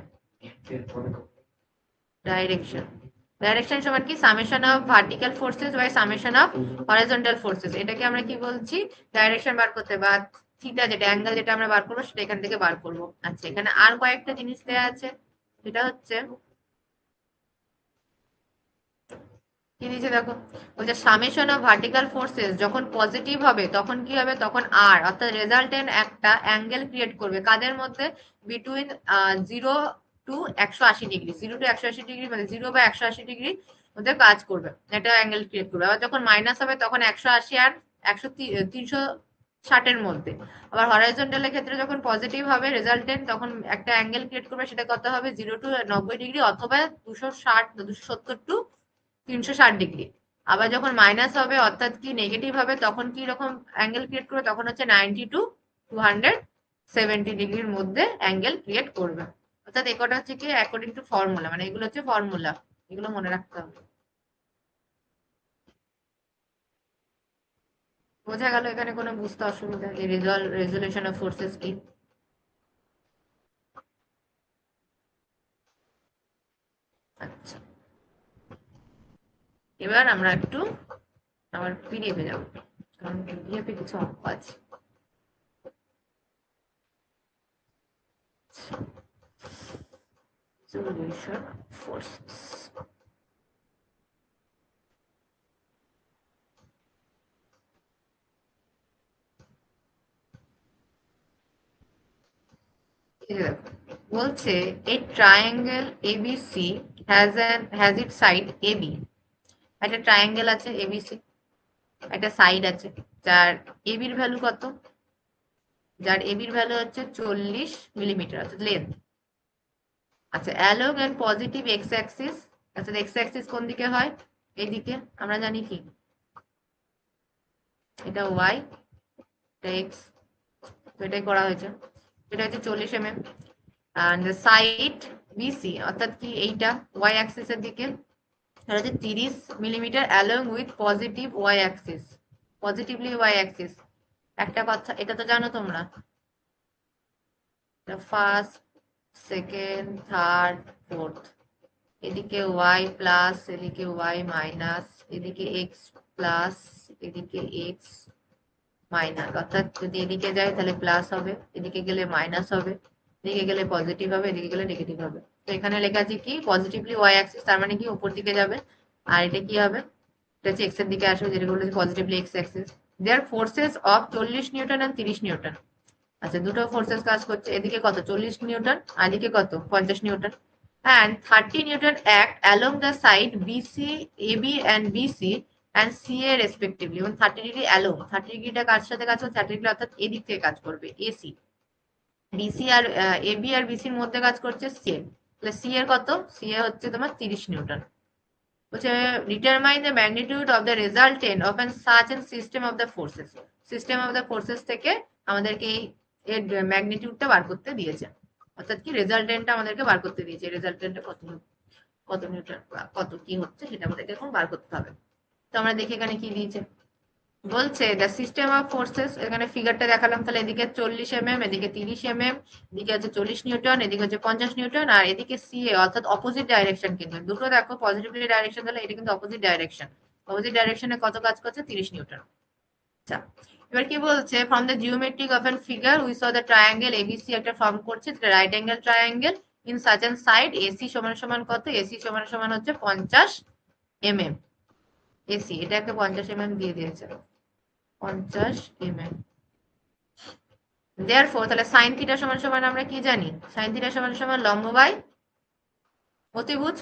Speaker 1: ডাইরেকশন। ডাইরেকশন সমান কি, summation of vertical forces by summation of horizontal forces. এটাকে আমরা কি বলছি, ডাইরেকশন বার করতে, বা থিটা যেটা অ্যাঙ্গেল যেটা আমরা বার করবো সেটা এখান থেকে বার করবো। আচ্ছা, এখানে আর কয়েকটা জিনিস দেওয়া আছে, সেটা হচ্ছে কি দিয়েছে দেখো, বলছে সামেশন অফ ভার্টিক্যাল ফোর্সেস যখন পজিটিভ হবে তখন কি হবে, তখন আর অর্থাৎ রেজাল্টেন্ট একটা অ্যাঙ্গেল ক্রিয়েট করবে কাদের মধ্যে, between 0 to 180 degree, 0 to 180 degree মানে 0 বা 180 ডিগ্রি মধ্যে কাজ করবে, এটা অ্যাঙ্গেল ক্রিয়েট করবে। আবার যখন মাইনাস হবে তখন 180 আর 360 এর মধ্যে। আবার হরাইজন্টালের ক্ষেত্রে যখন পজিটিভ হবে রেজাল্টেন্ট, তখন একটা অ্যাঙ্গেল ক্রিয়েট করবে, সেটা কত হবে, 0 to 90 ডিগ্রি অথবা 270 270 ডিগ্রি। আবার যখন মাইনাস হবে অর্থাৎ কি নেগেটিভ হবে, তখন কি রকম অ্যাঙ্গেল ক্রিয়েট করবে, তখন হচ্ছে 90 to 270 ডিগ্রির মধ্যে অ্যাঙ্গেল ক্রিয়েট করবে। অর্থাৎ একটা হচ্ছে কি অ্যাকর্ডিং টু ফর্মুলা, মানে এগুলো হচ্ছে ফর্মুলা, এগুলো মনে রাখতে হবে। বোঝা গেল এখানে কোনো বুঝতে অসুবিধা, যে রেজুলেশন অফ ফোর্সেস কি। আচ্ছা, এবার আমরা একটু আবার পিডিএফে যাবো, কারণ পিডিএফে কিছু অঙ্ক আছে। Resolution forces. বলছে a triangle ABC has its side AB, একটা ট্রায়াঙ্গেল আছে ABC, একটা সাইড আছে, যার AB এর ভ্যালু কত, যার AB এর ভ্যালু হচ্ছে 40 মিলিমিটার অর্থাৎ লেন্থ। আচ্ছা, along and positive x axis, আচ্ছা এক্স অ্যাক্সিস কোন দিকে হয়, এইদিকে, আমরা জানি কি এটা ওয়াই, এটা এক্স, তো এটাই করা হয়েছে। এটা হচ্ছে 40 mm, and the side BC অর্থাৎ কি এইটা y axis এর দিকে, এটা হচ্ছে 30 millimetre along with positive y axis, positively y axis। একটা কথা এটা তো জানো তোমরা, ফার্স্ট সেকেন্ড থার্ড ফোর্থ, এদিকে y প্লাস, এদিকে y মাইনাস, এদিকে x প্লাস, এদিকে x মাইনাস, অর্থাৎ যদি এদিকে যায় তাহলে প্লাস হবে, এদিকে গেলে মাইনাস হবে, এদিকে গেলে পজিটিভ হবে, এদিকে গেলে নেগেটিভ হবে। তো এখানে লেখা আছে কি পজিটিভলি ওয়াই অ্যাক্সিস, তার মানে কি উপর দিকে যাবে, আর এটা কি হবে, এটা হচ্ছে এক্স এর দিকে আসবে, যেটা বলেছে positively x axis. There forces of 40 newton and 30 newton. আচ্ছা, দুটো ফোর্সেস কাজ করছে, এদিকে কত 40 নিউটন আর এদিকে কত 50 Newton, and 30 Newton act along the side BC, AB and BC and CA respectively. এবং 30 ডিগ্রি along, 30 ডিগ্রিটা কার সাথে কাজ করছে, 30 ডিগ্রি অর্থাৎ এদিক থেকে কাজ করবে AC। বিসি আর এবি আর বিসির মধ্যে কাজ করছে সিএ, তাহলে সি এর কত, সি এ হচ্ছে তোমার 30 নিউটন। বলছে determine the magnitude of the resultant of an such and system of the forces. System of the forces থেকে আমাদেরকে এই এর ম্যাগনিটিউডটা বার করতে দিয়েছে, অর্থাৎ কি রেজাল্টেন্টটা আমাদেরকে বার করতে দিয়েছে, রেজাল্টেন্টটা কত কত নিউটন কত কি হচ্ছে সেটা আমাদেরকে এখন বার করতে হবে। তো আমরা দেখি এখানে কি দিয়েছে, বলছে দ্য সিস্টেম অফ ফোর্সেস, এখানে ফিগারটা দেখালাম, তাহলে এদিকে 40 mm, এদিকে 30 mm, এদিকে হচ্ছে 40 নিউটন, এদিকে হচ্ছে 50 নিউটন, আর এদিকে সিএ অর্থাৎ অপোজিট ডাইরেকশন, কিন্তু দুটো দেখো পজিটিভলি ডাইরেকশন, তাহলে এটা কিন্তু অপোজিট ডাইরেকশন, অপোজিট ডাইরেকশনে কত কাজ করছে 30 নিউটন। আচ্ছা, এবার কি বলছে, from the geometric of an figure we saw the triangle ABC একটা ফর্ম করছে, right angle triangle in such and side AC সমান সমান কত, এসি সমান সমান হচ্ছে 50 mm, এসি এটাকে 50 mm দিয়ে দিয়েছে, 50 mm। দেয়ারফর তাহলে সাইন থিটা সমান সমান আমরা কি জানি, সাইন থিটা সমান সমান লম্ব বাই অতিভুজ,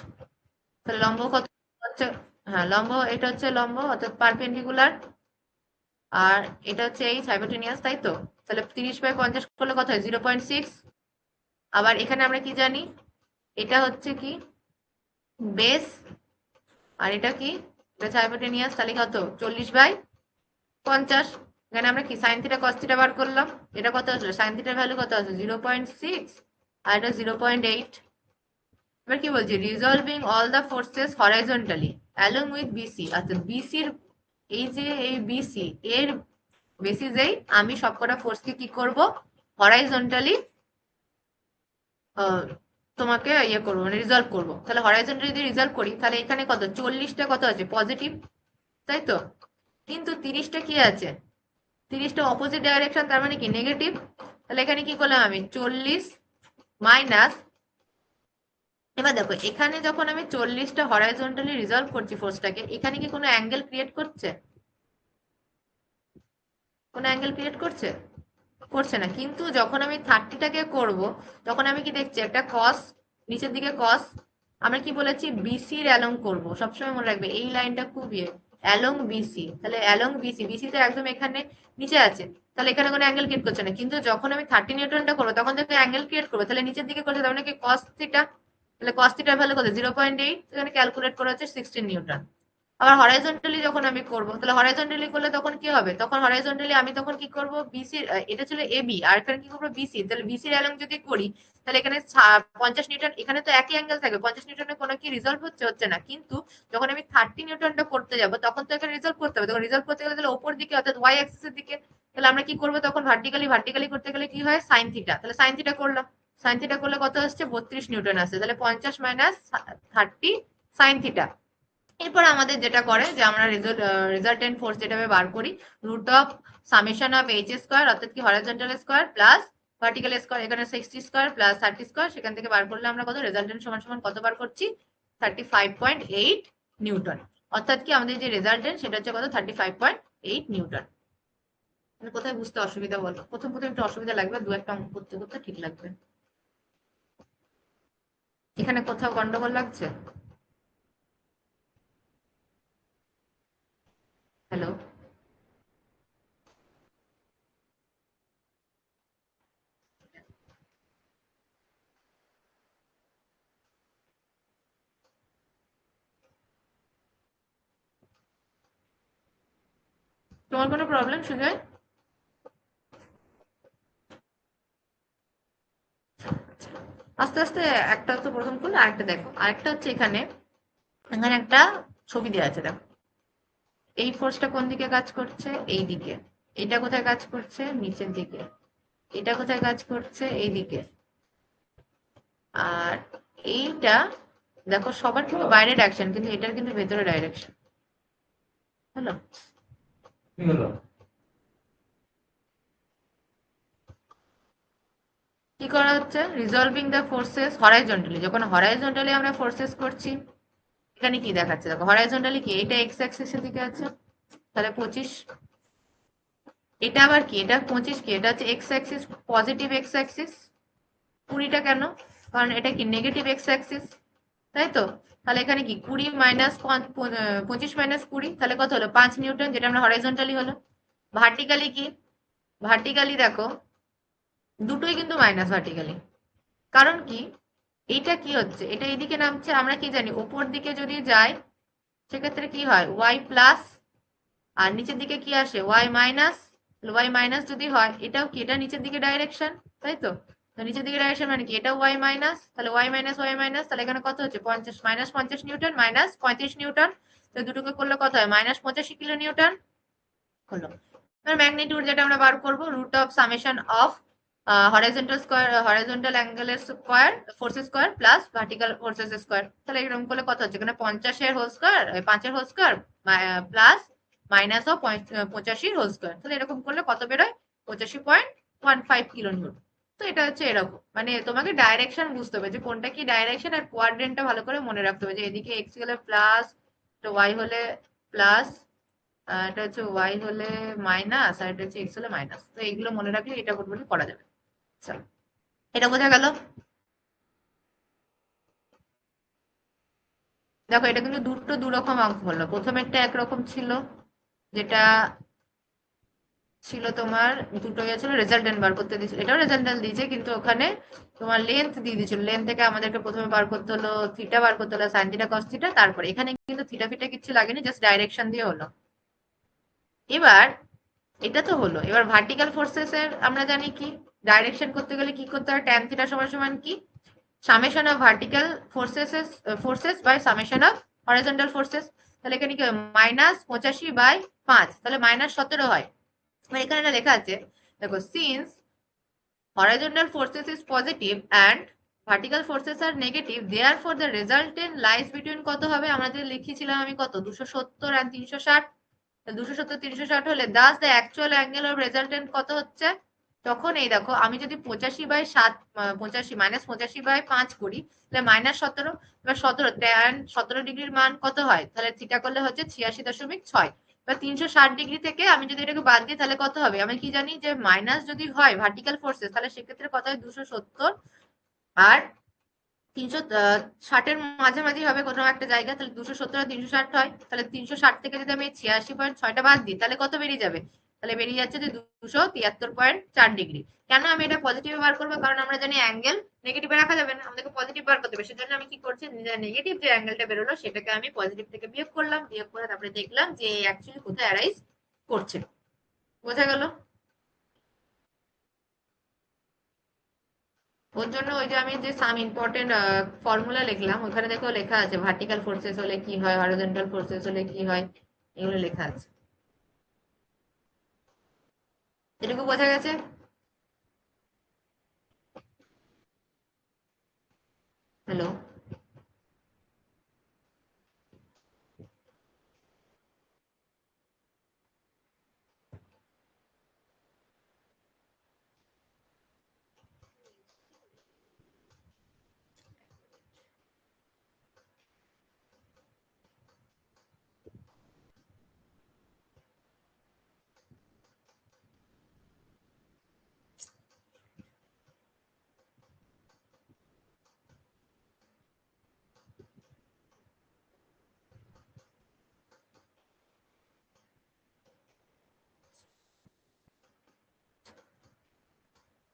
Speaker 1: তাহলে লম্ব কত হচ্ছে, হ্যাঁ লম্ব এটা হচ্ছে লম্ব অর্থাৎ পারপেন্ডিকুলার, আর এটা হচ্ছে এই হাইপোটেনিয়াস, তাই তো, তাহলে 30/50 করলে কত হয় 0.6। আবার এখানে আমরা কি জানি, এটা হচ্ছে কি বেস, আর এটা কি, এটা হচ্ছে হাইপোটেনিয়াস, তাহলে কত 40/50। এখানে আমরা কি সাইন থিটা কস থিটা বার করলাম, এটা কত আসলো, সাইন থিটার ভ্যালু কত আছে 0.6 আর এটা 0.8। এবার কি বলছি, resolving all the forces horizontally along with BC, অর্থাৎ বিসির এই যে এই বিসি এর বেসিসেই আমি সবকটা ফোর্সকে কি করব, হরাইজন্টালি তোমাকে ইয়ে করবো মানে রিজলভ করবো। তাহলে হরাইজন্টালি যদি রিজলভ করি তাহলে এখানে কত 40টা কত আছে পজিটিভ, তাই তো, কিন্তু 30টা কি আছে, 30টা অপোজিট ডাইরেকশন, তার মানে কি নেগেটিভ। তাহলে এখানে কি করলাম আমি 40 মাইনাস, এবার দেখো এখানে যখন আমি 40টা হরাইজন্টালি রিজলভ করছি ফোর্সটাকে, এখানে কি কোনো অ্যাঙ্গেল ক্রিয়েট করছে, কোনো অ্যাঙ্গেল ক্রিয়েট করছে, করছে না। কিন্তু যখন আমি 30টাকে করব তখন আমি কি দেখছি একটা কস, নিচের দিকে কস, আমরা কি বলেছি বিসির অ্যালং করব, সবসময় মনে রাখবে এই লাইনটা খুব অ্যালং বিসি, তাহলে অ্যালং বিসি, বিসি তো একদম এখানে নিচে আছে, তাহলে এখানে কোনো অ্যাঙ্গেল ক্রিয়েট করছে না। কিন্তু যখন আমি 30 নিউটনটা করবো তখন তো অ্যাঙ্গেল ক্রিয়েট করবো, তাহলে নিচের দিকে করছে, তার মানে কি কস থিটা, তাহলে কস থিটার ভ্যালু কত 0.8, এখানে ক্যালকুলেট করা হচ্ছে 16 নিউটন। আবার হরাইজন্টালি যখন আমি করব, তাহলে হরাইজন্টালি করলে তখন কি হবে, তখন হরাইজন্টালি আমি তখন কি করব বিসি, এটা ছিল এবি আর এখানে কি করবো বিসি, তাহলে বিসির অ্যালং যদি করি তাহলে এখানে 50 নিউটন, এখানে তো একই অ্যাঙ্গেল থাকবে, 50 নিউটনের কোনো কি রিজলভ হচ্ছে, হচ্ছে না। কিন্তু যখন আমি 30 নিউটনটা করতে যাব তখন তো এখানে রিজলভ করতে হবে, তখন রিজলভ করতে গেলে তাহলে ওপর দিকে অর্থাৎ ওয়াই অ্যাক্সিসের দিকে, তাহলে আমরা কি করবো তখন ভার্টিক্যালি, ভার্টিক্যালি করতে গেলে কি হয় সাইন থিটা, তাহলে সাইন থিটা করলাম, সাইন থিটা করলে কত আসছে 32 নিউটন আসছে, তাহলে 50 মাইনাস 30 সাইন থিটা। এরপর আমাদের যেটা করে যে আমরা রেজাল্টেন্ট ফোর্স যেটা বার করি, root of summation of H square, অর্থাৎ কি horizontal square plus vertical square, এখানে 60 স্কোয়ার প্লাস 30 স্কোয়ার, সেখান থেকে বার করলে আমরা কত রেজাল্টেন্ট সমান সমান কত বার করছি 35.8 নিউটন, অর্থাৎ কি আমাদের যে রেজাল্টেন্ট সেটা হচ্ছে কত 35.8 নিউটন। মানে কোথায় বুঝতে অসুবিধা বলো, প্রথম প্রথম একটু অসুবিধা লাগবে, দু একটা অঙ্ক করতে করতে ঠিক লাগবে। এখানে কোথাও গন্ডগোল লাগছে? হ্যালো, তোমার কোনো প্রবলেম সুজয়? আস্তে আস্তে একটা তো প্রথম করলে আরেকটা দেখো, আরেকটা হচ্ছে এখানে, এখানে একটা ছবি দেওয়া আছে দেখো, এই ফোর্সটা কোন দিকে কাজ করছে, এই দিকে, এটা কোথায় কাজ করছে নিচের দিকে, এটা কোথায় কাজ করছে এই দিকে, আর এইটা দেখো সবার কিন্তু বাইরে ডাইরেকশন, কিন্তু এটার কিন্তু ভেতরে ডাইরেকশন। হ্যালো,
Speaker 2: কি হলো?
Speaker 1: কি করা হচ্ছে, রিজলভিং দ্য ফোর্সেস হরাইজন্টালি, যখন হরাইজন্টালি আমরা ফোর্সেস করছি, এখানে কি দেখাচ্ছে দেখো, হরাইজন্টালি কি এটা এক্স অ্যাক্সিসের দিকে আছে, তাহলে 25, এটা আবার কি? এটা 25 কি? এটা হচ্ছে X axis, positive x axis. 20টা কেন? কারণ এটা কি নেগেটিভ এক্স অ্যাক্সিস, তাই তো? তাহলে এখানে কি 20 মাইনাস 25 মাইনাস 20, তাহলে কত হলো? 5 নিউটন, যেটা আমরা হরাইজন্টালি হলো। ভার্টিক্যালি কি? ভার্টিক্যালি দেখো দুটোই কিন্তু মাইনাস ভার্টিক্যালি। কারণ কি? এইটা কি হচ্ছে? এটা এদিকে নামছে, আমরা কি জানি উপর দিকে যদি যায় সেক্ষেত্রে কি হয়? ওয়াই প্লাস, আর নিচের দিকে কি আসে? Y minus. ওয়াই মাইনাস যদি হয়, এটাও কি? এটা নিচের দিকে ডাইরেকশন, তাই তো? তো নিচের দিকে ডাইরেকশন মানে কি? এটা ওয়াই মাইনাস, তাহলে ওয়াই মাইনাস, তাহলে এখানে কত হচ্ছে? 50 মাইনাস 50 নিউটন মাইনাস 35 নিউটন। তো দুটোকে করলে কত হয়? মাইনাস 85 কিলো নিউটন হলো। এবার ম্যাগনিটিউড যেটা আমরা বার করবো, root of summation of horizontal square, horizontal অ্যাঙ্গেলের square, forces square plus vertical forces square. তাহলে এরকম করলে কত হচ্ছে? এখানে 50-এর হোল স্কোয়ার, 5-এর whole square plus minus of 85-র হোল স্কোয়ার। তাহলে এরকম করলে কত বেরোয়? 85.15 কিলো নিউটন। তো এটা হচ্ছে এরকম, মানে তোমাকে ডাইরেকশন বুঝতে হবে যে কোনটা কি ডাইরেকশন, আর কোয়াড্রেন্টটা ভালো করে মনে রাখতে হবে যে এদিকে এক্স হলে প্লাস, ওয়াই হলে প্লাস, এটা হচ্ছে ওয়াই হলে মাইনাস, আর এটা হচ্ছে এক্স হলে মাইনাস। তো এইগুলো মনে রাখলে এটা করলে করা যাবে। চলো, এটা বোঝা গেল। দেখো এটা কিন্তু দুটো দুরকম অঙ্ক হলো। প্রথমেরটা একরকম ছিল, যেটা ছিল তোমার, দুটো ইয়ে ছিল, রেজাল্টেন্ট বার করতে দিয়েছিল, এটাও রেজাল্টেন্ট দিয়েছে কিন্তু ওখানে তোমার লেন্থ দিয়ে দিয়েছিল। লেন্থ থেকে আমাদেরকে প্রথমে বার করতে হলো থিটা, বার করতে হলো সাইন থিটা কস থিটা, তারপরে এখানে কিন্তু থিটা ফিটা কিছু লাগেনি, জাস্ট ডাইরেকশন দিয়ে হলো। এবার এটা তো হলো, এবার ভার্টিক্যাল ফোর্সেস এর আমরা জানি কি ডাইরেকশন করতে গেলে কি করতে হয়? ট্যান থিটা সমান সমান কি? Summation of vertical forces by summation of horizontal forces. তাহলে এখানে কি হয়? মাইনাস 85/5, তাহলে মাইনাস 17 হয়। এবার এখানে এটা লেখা আছে, দেখো, since horizontal forces is positive and vertical forces are negative, therefore the resultant lies between কত হবে? আমরা যে লিখেছিলাম আমি কত, 270 আর 360। 270 360 হলে Das the actual angle of resultant কত হচ্ছে? তখন এই দেখো আমি যদি 85/7, 85 মাইনাস 85/5 করি, তাহলে -17। এবার 17 tan 17 ডিগ্রির মান কত হয়? তাহলে থিটা করলে হচ্ছে 86.6। এবার 360 ডিগ্রি থেকে আমি যদি এটাকে বাদ দিই তাহলে কত হবে? আমি কি জানি যে মাইনাস যদি হয় ভার্টিক্যাল ফোর্সেস, তাহলে সেক্ষেত্রে কত হয়? 270 আর 360-এর মাঝামাঝি হবে কোনো একটা জায়গা, তাহলে 270 আর 360 হয়। তাহলে 360 থেকে যদি আমি 86.6টা বাদ দিই তাহলে কত বেরিয়ে যাবে? তাহলে বেরিয়ে যাচ্ছে যে 273.4 ডিগ্রি। কেন আমি এটা পজিটিভে বার করবো? কারণ আমরা জানি অ্যাঙ্গেল নেগেটিভে রাখা যাবে না, আমাদেরকে পজিটিভ বার করতে হবে। সেজন্য আমি কি করছি, নেগেটিভ যে অ্যাঙ্গেলটা বেরোলো সেটাকে আমি পজিটিভ থেকে বিয়োগ করলাম, বিয়োগ করে তারপরে দেখলাম যে অ্যাকচুয়ালি কোথায় অ্যারাইজ করছে। বোঝা গেল? ওর জন্য ওই যে আমি যে সাম ইম্পর্টেন্ট ফর্মুলা লিখলাম, ওখানে দেখো লেখা আছে ভার্টিক্যাল ফোর্সেস হলে কি হয়, হরিজন্টাল ফোর্সেস হলে কি হয়, এগুলো লেখা আছে। এটুকু বোঝা গেছে? হ্যালো?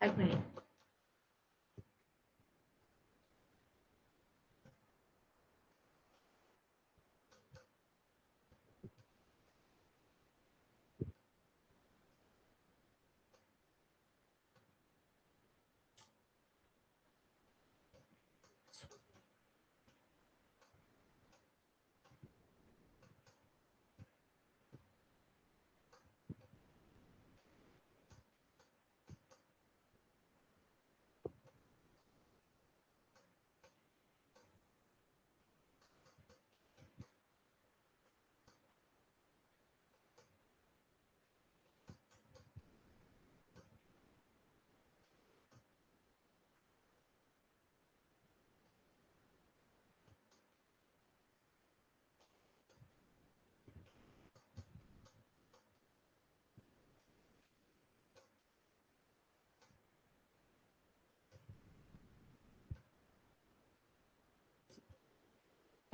Speaker 1: এক মিনিট।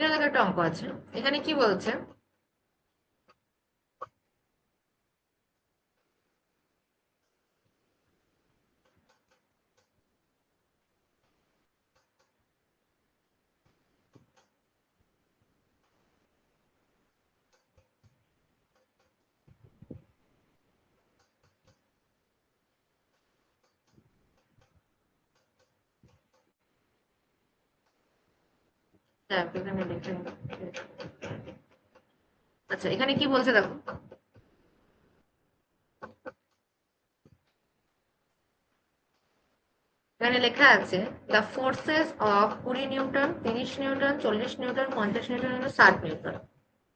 Speaker 1: এটা দেখো একটা অঙ্ক আছে। এখানে কি বলছে, দেখ এখানে লিখে, আচ্ছা এখানে কি বলছে দেখো, এখানে লেখা আছে the forces of 20 Newton, 30 Newton, 40 Newton, 50 Newton এবং 60 Newton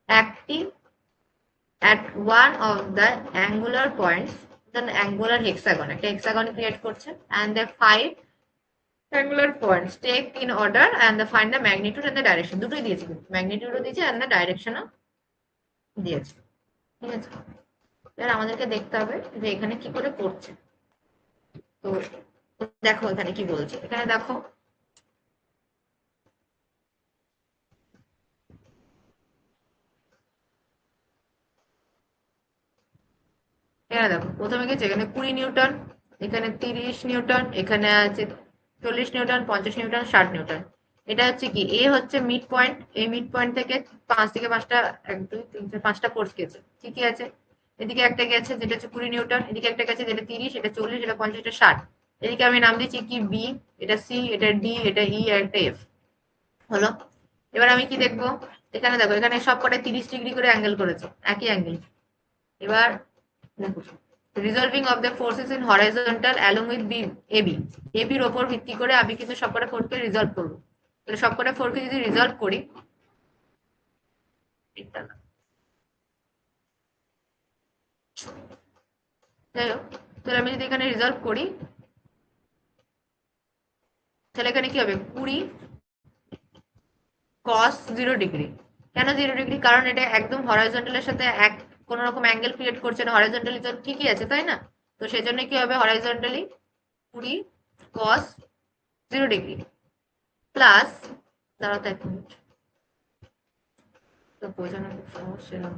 Speaker 1: active at one of the angular points, the angular hexagon, একটা hexagon create করছে, and the five angular points take in order and the find the magnitude and the direction, দুটোই দিয়েছে, কিন্তু ম্যাগনিটিউডও দিয়েছে and the directionও দিয়েছে। ঠিক আছে, এবার আমাদেরকে দেখতে হবে যে এখানে কি করে করছে। তো দেখো এখানে কি বলছে, এখানে দেখো এখানে দেখো প্রথমে গেছে এখানে 20 নিউটন, এখানে 30 নিউটন, এখানে আছে 40 নিউটন, 50 নিউটন, 60 নিউটন। এটা হচ্ছে কি, এ হচ্ছে মিড পয়েন্ট, এই মিড পয়েন্ট থেকে পাঁচ থেকে পাঁচটা, এক দুই তিন চার পাঁচটা ফোর্স গেছে, ঠিকই আছে। এদিকে একটা গেছে যেটা হচ্ছে 20 নিউটন, এদিকে একটা গেছে যেটা 30, এটা 40, এটা 50, এটা 60। এদিকে আমি নাম দিচ্ছি কি বি, এটা সি, এটা ডি, এটা ই আর একটা এফ। হলো, এবার আমি কি দেখবো, এখানে দেখো এখানে সব কটা 30 ডিগ্রি করে অ্যাঙ্গেল করেছে, একই অ্যাঙ্গেল। এবার দেখো, resolving of the forces in horizontal along with B, A B, এবির ওপর ভিত্তি করে আমি কিন্তু সবকটা ফোর্সকে রিজলভ করবো। তাহলে সবকটা ফোর্সকে যদি রিজলভ করি, যাই হোক, তাহলে আমি যদি এখানে রিজলভ করি, তাহলে এখানে কি হবে, 20 cos 0 ডিগ্রি। কেন 0 ডিগ্রি, কারণ এটা একদম হরাইজন্টালের সাথে এক কোন রকম অ্যাঙ্গেল ক্রিয়েট করছে না, হরাইজন্টালি তো ঠিকই আছে তাই না। তো সেই জন্য কি হবে, হরাইজন্টালি 20 cos 0 ডিগ্রি প্লাস, দাঁড়াও তো 1 মিনিট, তো বোঝানো খুব সমস্যা।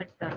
Speaker 1: একটা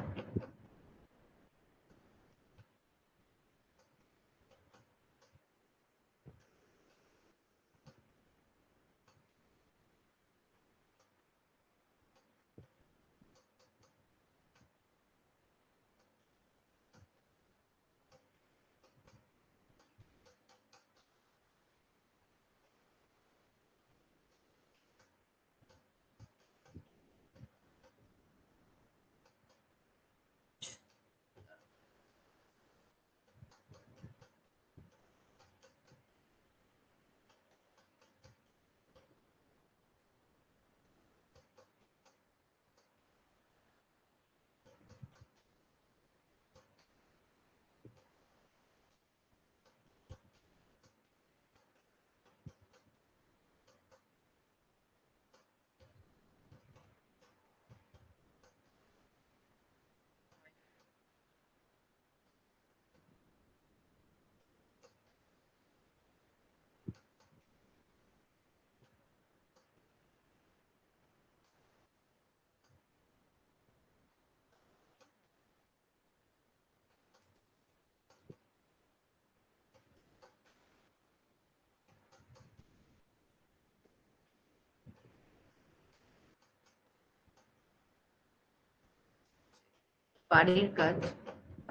Speaker 1: বাড়ির কাজ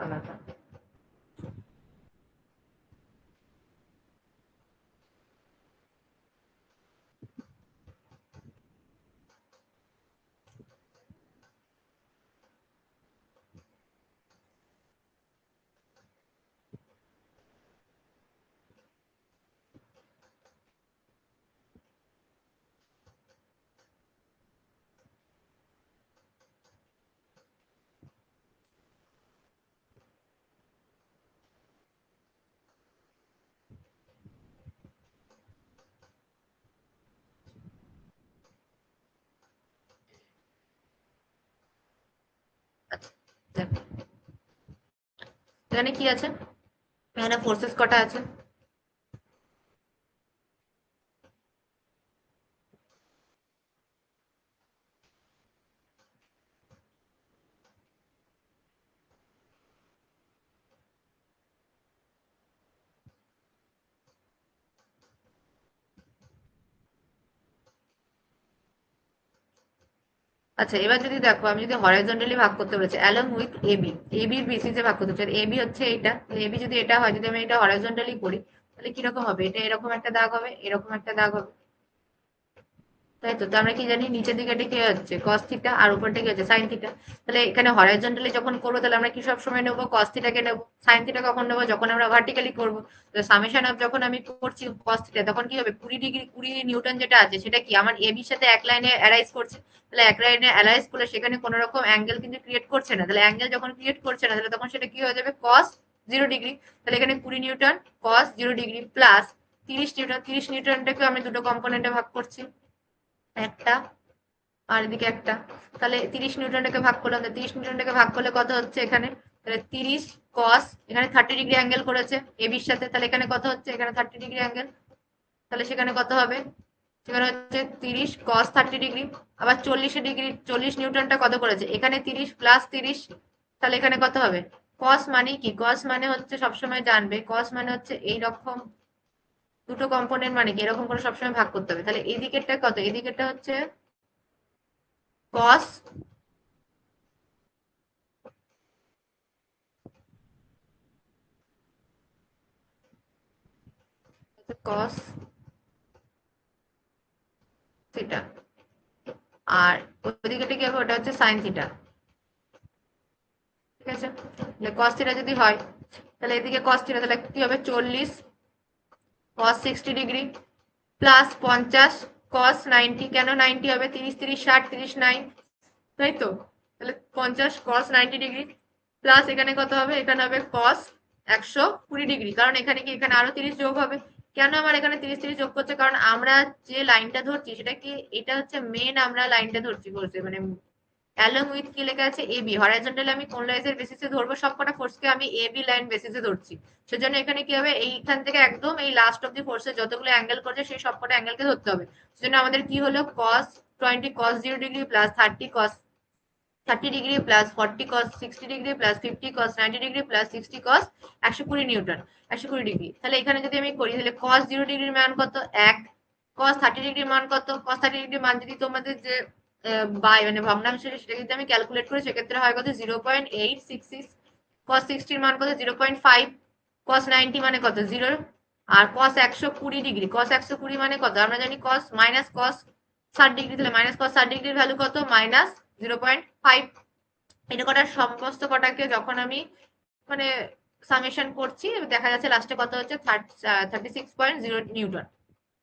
Speaker 1: আলাদা। দেখ, এখানে কি আছে, এখানে ফোর্সেস কটা আছে? আচ্ছা, এবার যদি দেখো আমি যদি হরাইজন্টালি ভাগ করতে বলেছি অ্যালং উইথ এবি, এবির বেসিসে ভাগ করতে চাই, এবি হচ্ছে এইটা, এবি যদি এটা হয়, যদি আমি এটা হরাইজন্টালি করি, তাহলে কিরকম হবে? এটা এরকম একটা দাগ হবে, এরকম একটা দাগ হবে, তাই তো? তো আমরা কি জানি নিচের দিকে এটা কি হচ্ছে কস থিটা, আর উপরটা কি হচ্ছে সাইন থিটা। তাহলে এখানে হরাইজন্টালি যখন করবো, তাহলে আমরা কি সব সময় নেবো? কস থিটাকে নেবো। সাইন থিটা কখন নেবো? যখন আমরা ভার্টিক্যালি করবো। তো সামেশন অফ যখন আমি করছি কস থিটা, তখন কি হবে? 20 ডিগ্রি 20 নিউটন যেটা আছে, সেটা কি আমার এবির সাথে এক লাইনে অ্যারাইজ করছে। তাহলে এক লাইনে অ্যারাইজ করলে সেখানে কোনো রকম অ্যাঙ্গেল কিন্তু ক্রিয়েট করছে না। তাহলে অ্যাঙ্গেল যখন ক্রিয়েট করছে না, তাহলে তখন সেটা কি হয়ে যাবে? কস 0 ডিগ্রি। তাহলে এখানে 20 নিউটন কস 0 ডিগ্রি প্লাস 30 নিউটন, 30 নিউটনটাকে আমি দুটো কম্পোনেন্টে ভাগ করছি, একটা আর এদিকে একটা। তাহলে 30 নিউটনটাকে ভাগ করলাম, 30 নিউটনটাকে ভাগ করলে কত হচ্ছে এখানে? তাহলে 30 কস, এখানে 30 ডিগ্রি অ্যাঙ্গেল করেছে এবির সাথে, তাহলে এখানে কত হচ্ছে? এখানে 30 ডিগ্রি অ্যাঙ্গেল। তাহলে সেখানে কত হবে? সেখানে হচ্ছে 30 কস 30 ডিগ্রি। আবার 40 ডিগ্রি, 40 নিউটনটা কত করেছে? এখানে 30 প্লাস 30, তাহলে এখানে কত হবে? কস মানে কি? কস মানে হচ্ছে সবসময় জানবে, কস মানে হচ্ছে এইরকম দুটো কম্পোনেন্ট, মানে কি এরকম করে সবসময় ভাগ করতে হবে। তাহলে এই দিকেরটা কত? এই দিকেরটা হচ্ছে কস, কস থিটা, আর ওইদিকে কি হবে? ওটা হচ্ছে সাইন থিটা। ঠিক আছে, তাহলে কস থিটা যদি হয়, তাহলে এদিকে কস থিটা, তাহলে কি হবে? 40 কস 60 ডিগ্রি প্লাস 50 কস 90। কেন 90 হবে? 30 30 60, 39, তাই তো? তাহলে 50 কস 90 ডিগ্রি প্লাস এখানে কত হবে? এখানে হবে কস 120 ডিগ্রি, কারণ এখানে কি, এখানে আরো 30 যোগ হবে। কেন আমার এখানে 30 30 যোগ করছে? কারণ আমরা যে লাইনটা ধরছি সেটা কি, এটা হচ্ছে মেন আমরা লাইনটা ধরছি বলছে, মানে অ্যালং উইথ কি লেখা আছে? এবি। হরাইজন্টালি আমি কোন লাইনের বেসিসে ধরবো? সবকটা ফোর্সকে আমি এবি লাইন বেসিসে ধরছি। সেজন্য এখানে কি হবে? এইখান থেকে একদম এই লাস্ট অব্দি ফোর্সে যতগুলো অ্যাঙ্গেল করছে সেই সবকটা অ্যাঙ্গেলকে ধরতে হবে। সেজন্য আমাদের কি হলো? কস 20 কস 0 ডিগ্রি প্লাস 30 কস 30 ডিগ্রি প্লাস 40 কস 60 ডিগ্রি প্লাস 50 কস 90 ডিগ্রি প্লাস 60 কস 120 নিউটন, 120 ডিগ্রি। তাহলে এখানে যদি আমি করি, তাহলে কস 0 ডিগ্রির মান কত? 1। কস 30 ডিগ্রির মান কত? কস 30 ডিগ্রির মান যদি তোমাদের যে বাই মানে ভগ্নাংশ, সেটা যদি আমি ক্যালকুলেট করি, সেক্ষেত্রে হয় কত? 0.866। কস 60 মান কত? 0.5। কস 90 মানে কত? 0। আর কস 120 ডিগ্রি, কস 120 মানে কত? আমরা জানি কস মাইনাস কস 60 ডিগ্রি, তাহলে মাইনাস কস 60 ডিগ্রির ভ্যালু কত? -0.5। এটা কটার সমস্ত কটাকে যখন আমি মানে সামেশন করছি, দেখা যাচ্ছে লাস্টে কত হচ্ছে? 36.0 নিউটন।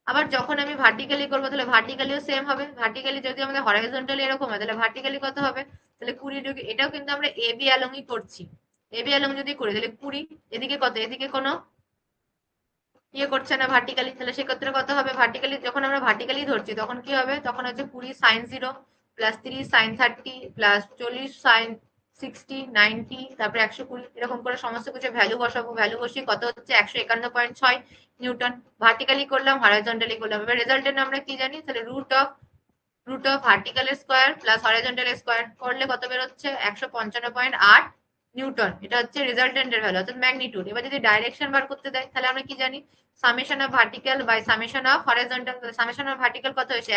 Speaker 1: আবার যখন আমি ভার্টিক্যালি করবো, তাহলে ভার্টিক্যালিও সেম হবে। ভার্টিক্যালি যদি আমাদের হরাইজন্টালি এরকম হয়, তাহলে ভার্টিক্যালি কত হবে? তাহলে 20 ডিগ্রি। এটাও কিন্তু আমরা এবি অ্যালংই করছি। এবি অ্যালং যদি করি, তাহলে 20, এদিকে কত? এদিকে কোনো ইয়ে করছে না ভার্টিক্যালি, তাহলে সেক্ষেত্রে কত হবে? ভার্টিক্যালি যখন আমরা ভার্টিক্যালি ধরছি, তখন কি হবে? তখন হচ্ছে 20 sin 0 plus 30 sin 30 plus 40 sin 60 90, তারপরে 120, এরকম করে সমস্ত কিছু ভ্যালু বসাবো। ভ্যালু বসিয়ে কত হচ্ছে? 151.6 নিউটন। ভার্টিক্যালি করলাম, হরাইজন্টালি করলাম। এবার রেজাল্টের আমরা কি জানি? তাহলে root of vertical square plus horizontal square করলে কত বেরোচ্ছে? 155.8 নিউটন। এটা হচ্ছে রেজাল্টেন্টের ভ্যালু, অর্থাৎ ম্যাগনিটিউড। এবার যদি ডাইরেকশন বার করতে দেয়, তাহলে আমরা কি জানি? Summation of vertical by summation of horizontal. Summation of vertical কত হয়েছে?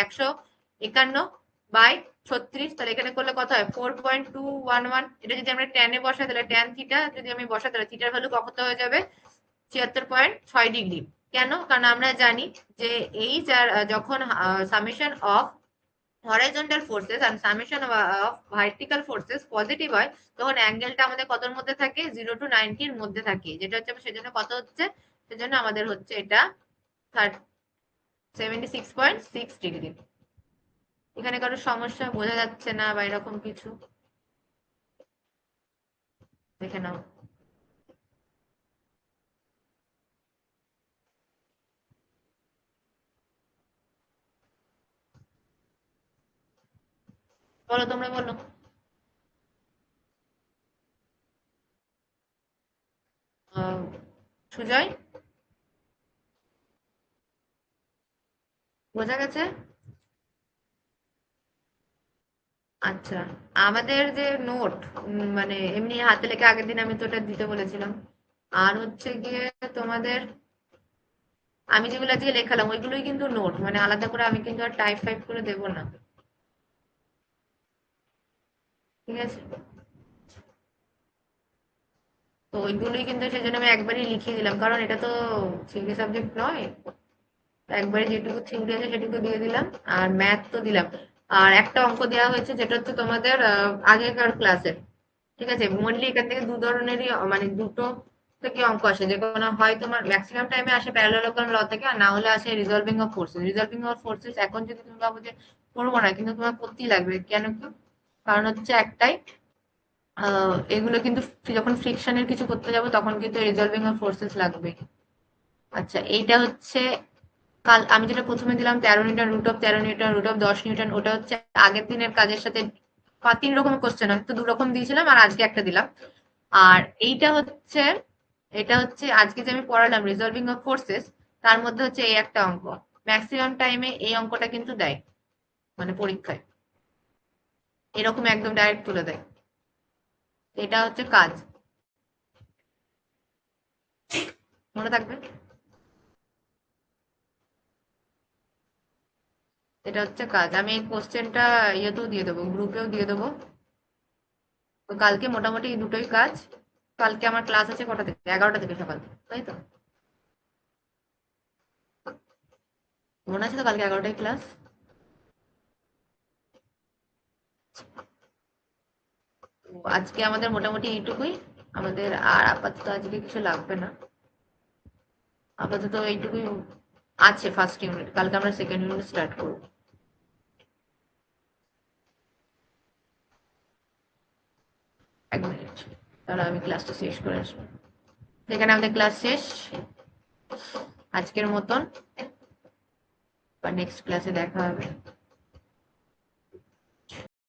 Speaker 1: 151/36। তাহলে এখানে করলে কত হয়? 4.211। এটা যদি আমরা ট্যানে বসাই, তাহলে ট্যান থিটা যদি আমি বসাই, তাহলে থিটার ভ্যালু কত হয়ে যাবে? 76.6 ডিগ্রি। কেন? কারণ আমরা জানি যে এই যার যখন সামেশন অফ হরাইজন্টাল ফোর্সেস আর summation of vertical forces positive হয়, তখন অ্যাঙ্গেলটা আমাদের কতর মধ্যে থাকে? 0 to 90 মধ্যে থাকে, যেটা হচ্ছে সেজন্য কত হচ্ছে? সেজন্য আমাদের হচ্ছে এটা 76.6 ডিগ্রি। এখানে কারো সমস্যা বোঝা যাচ্ছে না বা এরকম কিছু? দেখে নাও। বলো, তোমরা বলো। আহ, সুজয়, বোঝা গেছে? আচ্ছা, আমাদের যে নোট, মানে এমনি হাতে লেখা আগের দিন আমি তো ওটা দিতে বলেছিলাম। আর হচ্ছে গিয়ে তোমাদের, আমি যেগুলো আজকে লেখালাম ওইগুলোই কিন্তু নোট, মানে আলাদা করে আমি কিন্তু আর টাইপ ফাইপ করে দেবো না। ঠিক আছে? তো ওইগুলোই কিন্তু সেই জন্য আমি একবারই লিখিয়ে দিলাম, কারণ এটা তো থিওরি সাবজেক্ট নয়। একবারে যেটুকু থিওরি আছে সেটুকু দিয়ে দিলাম। আর ম্যাথ তো দিলাম। আর একটা অঙ্ক দেওয়া হয়েছে যেটা হচ্ছে তোমাদের আগেকার ক্লাসের। ঠিক আছে, মোটামুটি এখান থেকে দু ধরনেরই মানে দুটো থেকে অঙ্ক আসে, যে কোনো হয় তোমার ম্যাক্সিমাম টাইমে আসে প্যারালেলোগ্রাম ল থেকে, আর না হলে আসে resolving of forces. Resolving of forces এখন যদি তুমি ভাবো যে করবো না, কিন্তু তোমার করতেই লাগবে। কেন কি? কারণ হচ্ছে একটাই, এগুলো কিন্তু যখন ফ্রিকশনের কিছু করতে যাবো তখন কিন্তু রিজলভিং অফ ফোর্সেস লাগবে। আচ্ছা, এইটা হচ্ছে কাল আমি যেটা প্রথমে দিলাম 13 নিউটন, √13 নিউটন, √10 নিউটন, ওটা হচ্ছে আগের দিনের কাজের সাথে 3 রকম কোশ্চেন, আমি তো 2 রকম দিয়েছিলাম আর আজকে একটা দিলাম। আর এইটা হচ্ছে, এটা হচ্ছে আজকে যে আমি পড়ালাম রিজলভিং অফ ফোর্সেস, তার মধ্যে হচ্ছে এই একটা অঙ্ক। ম্যাক্সিমাম টাইমে এই অঙ্কটা কিন্তু দেয়, মানে পরীক্ষায় এরকম একদম ডাইরেক্ট তুলে দেয়। এটা হচ্ছে কাজ, মনে থাকবে। এটা হচ্ছে কাজ, আমি এই কোশ্চেনটা ইয়েতেও দিয়ে দেবো, গ্রুপেও দিয়ে দেবো। তো কালকে মোটামুটি এই দুটোই কাজ। কালকে আমার ক্লাস আছে কটা থেকে? 11টা থেকে সকাল, তাই তো? মনে আছে তো কালকে 11টায় ক্লাস? তো আজকে আমাদের মোটামুটি এইটুকুই। আমাদের আর আপাতত আজকে কিছু লাগবে না। আপাতত এইটুকুই আছে ফার্স্ট ইউনিট, কালকে আমরা সেকেন্ড ইউনিট স্টার্ট করবো। 1 মিনিট, তাহলে আমি ক্লাসটা শেষ করে আসবো। এখানে আমাদের ক্লাস শেষ আজকের মতন। বা নেক্সট ক্লাসে দেখা হবে।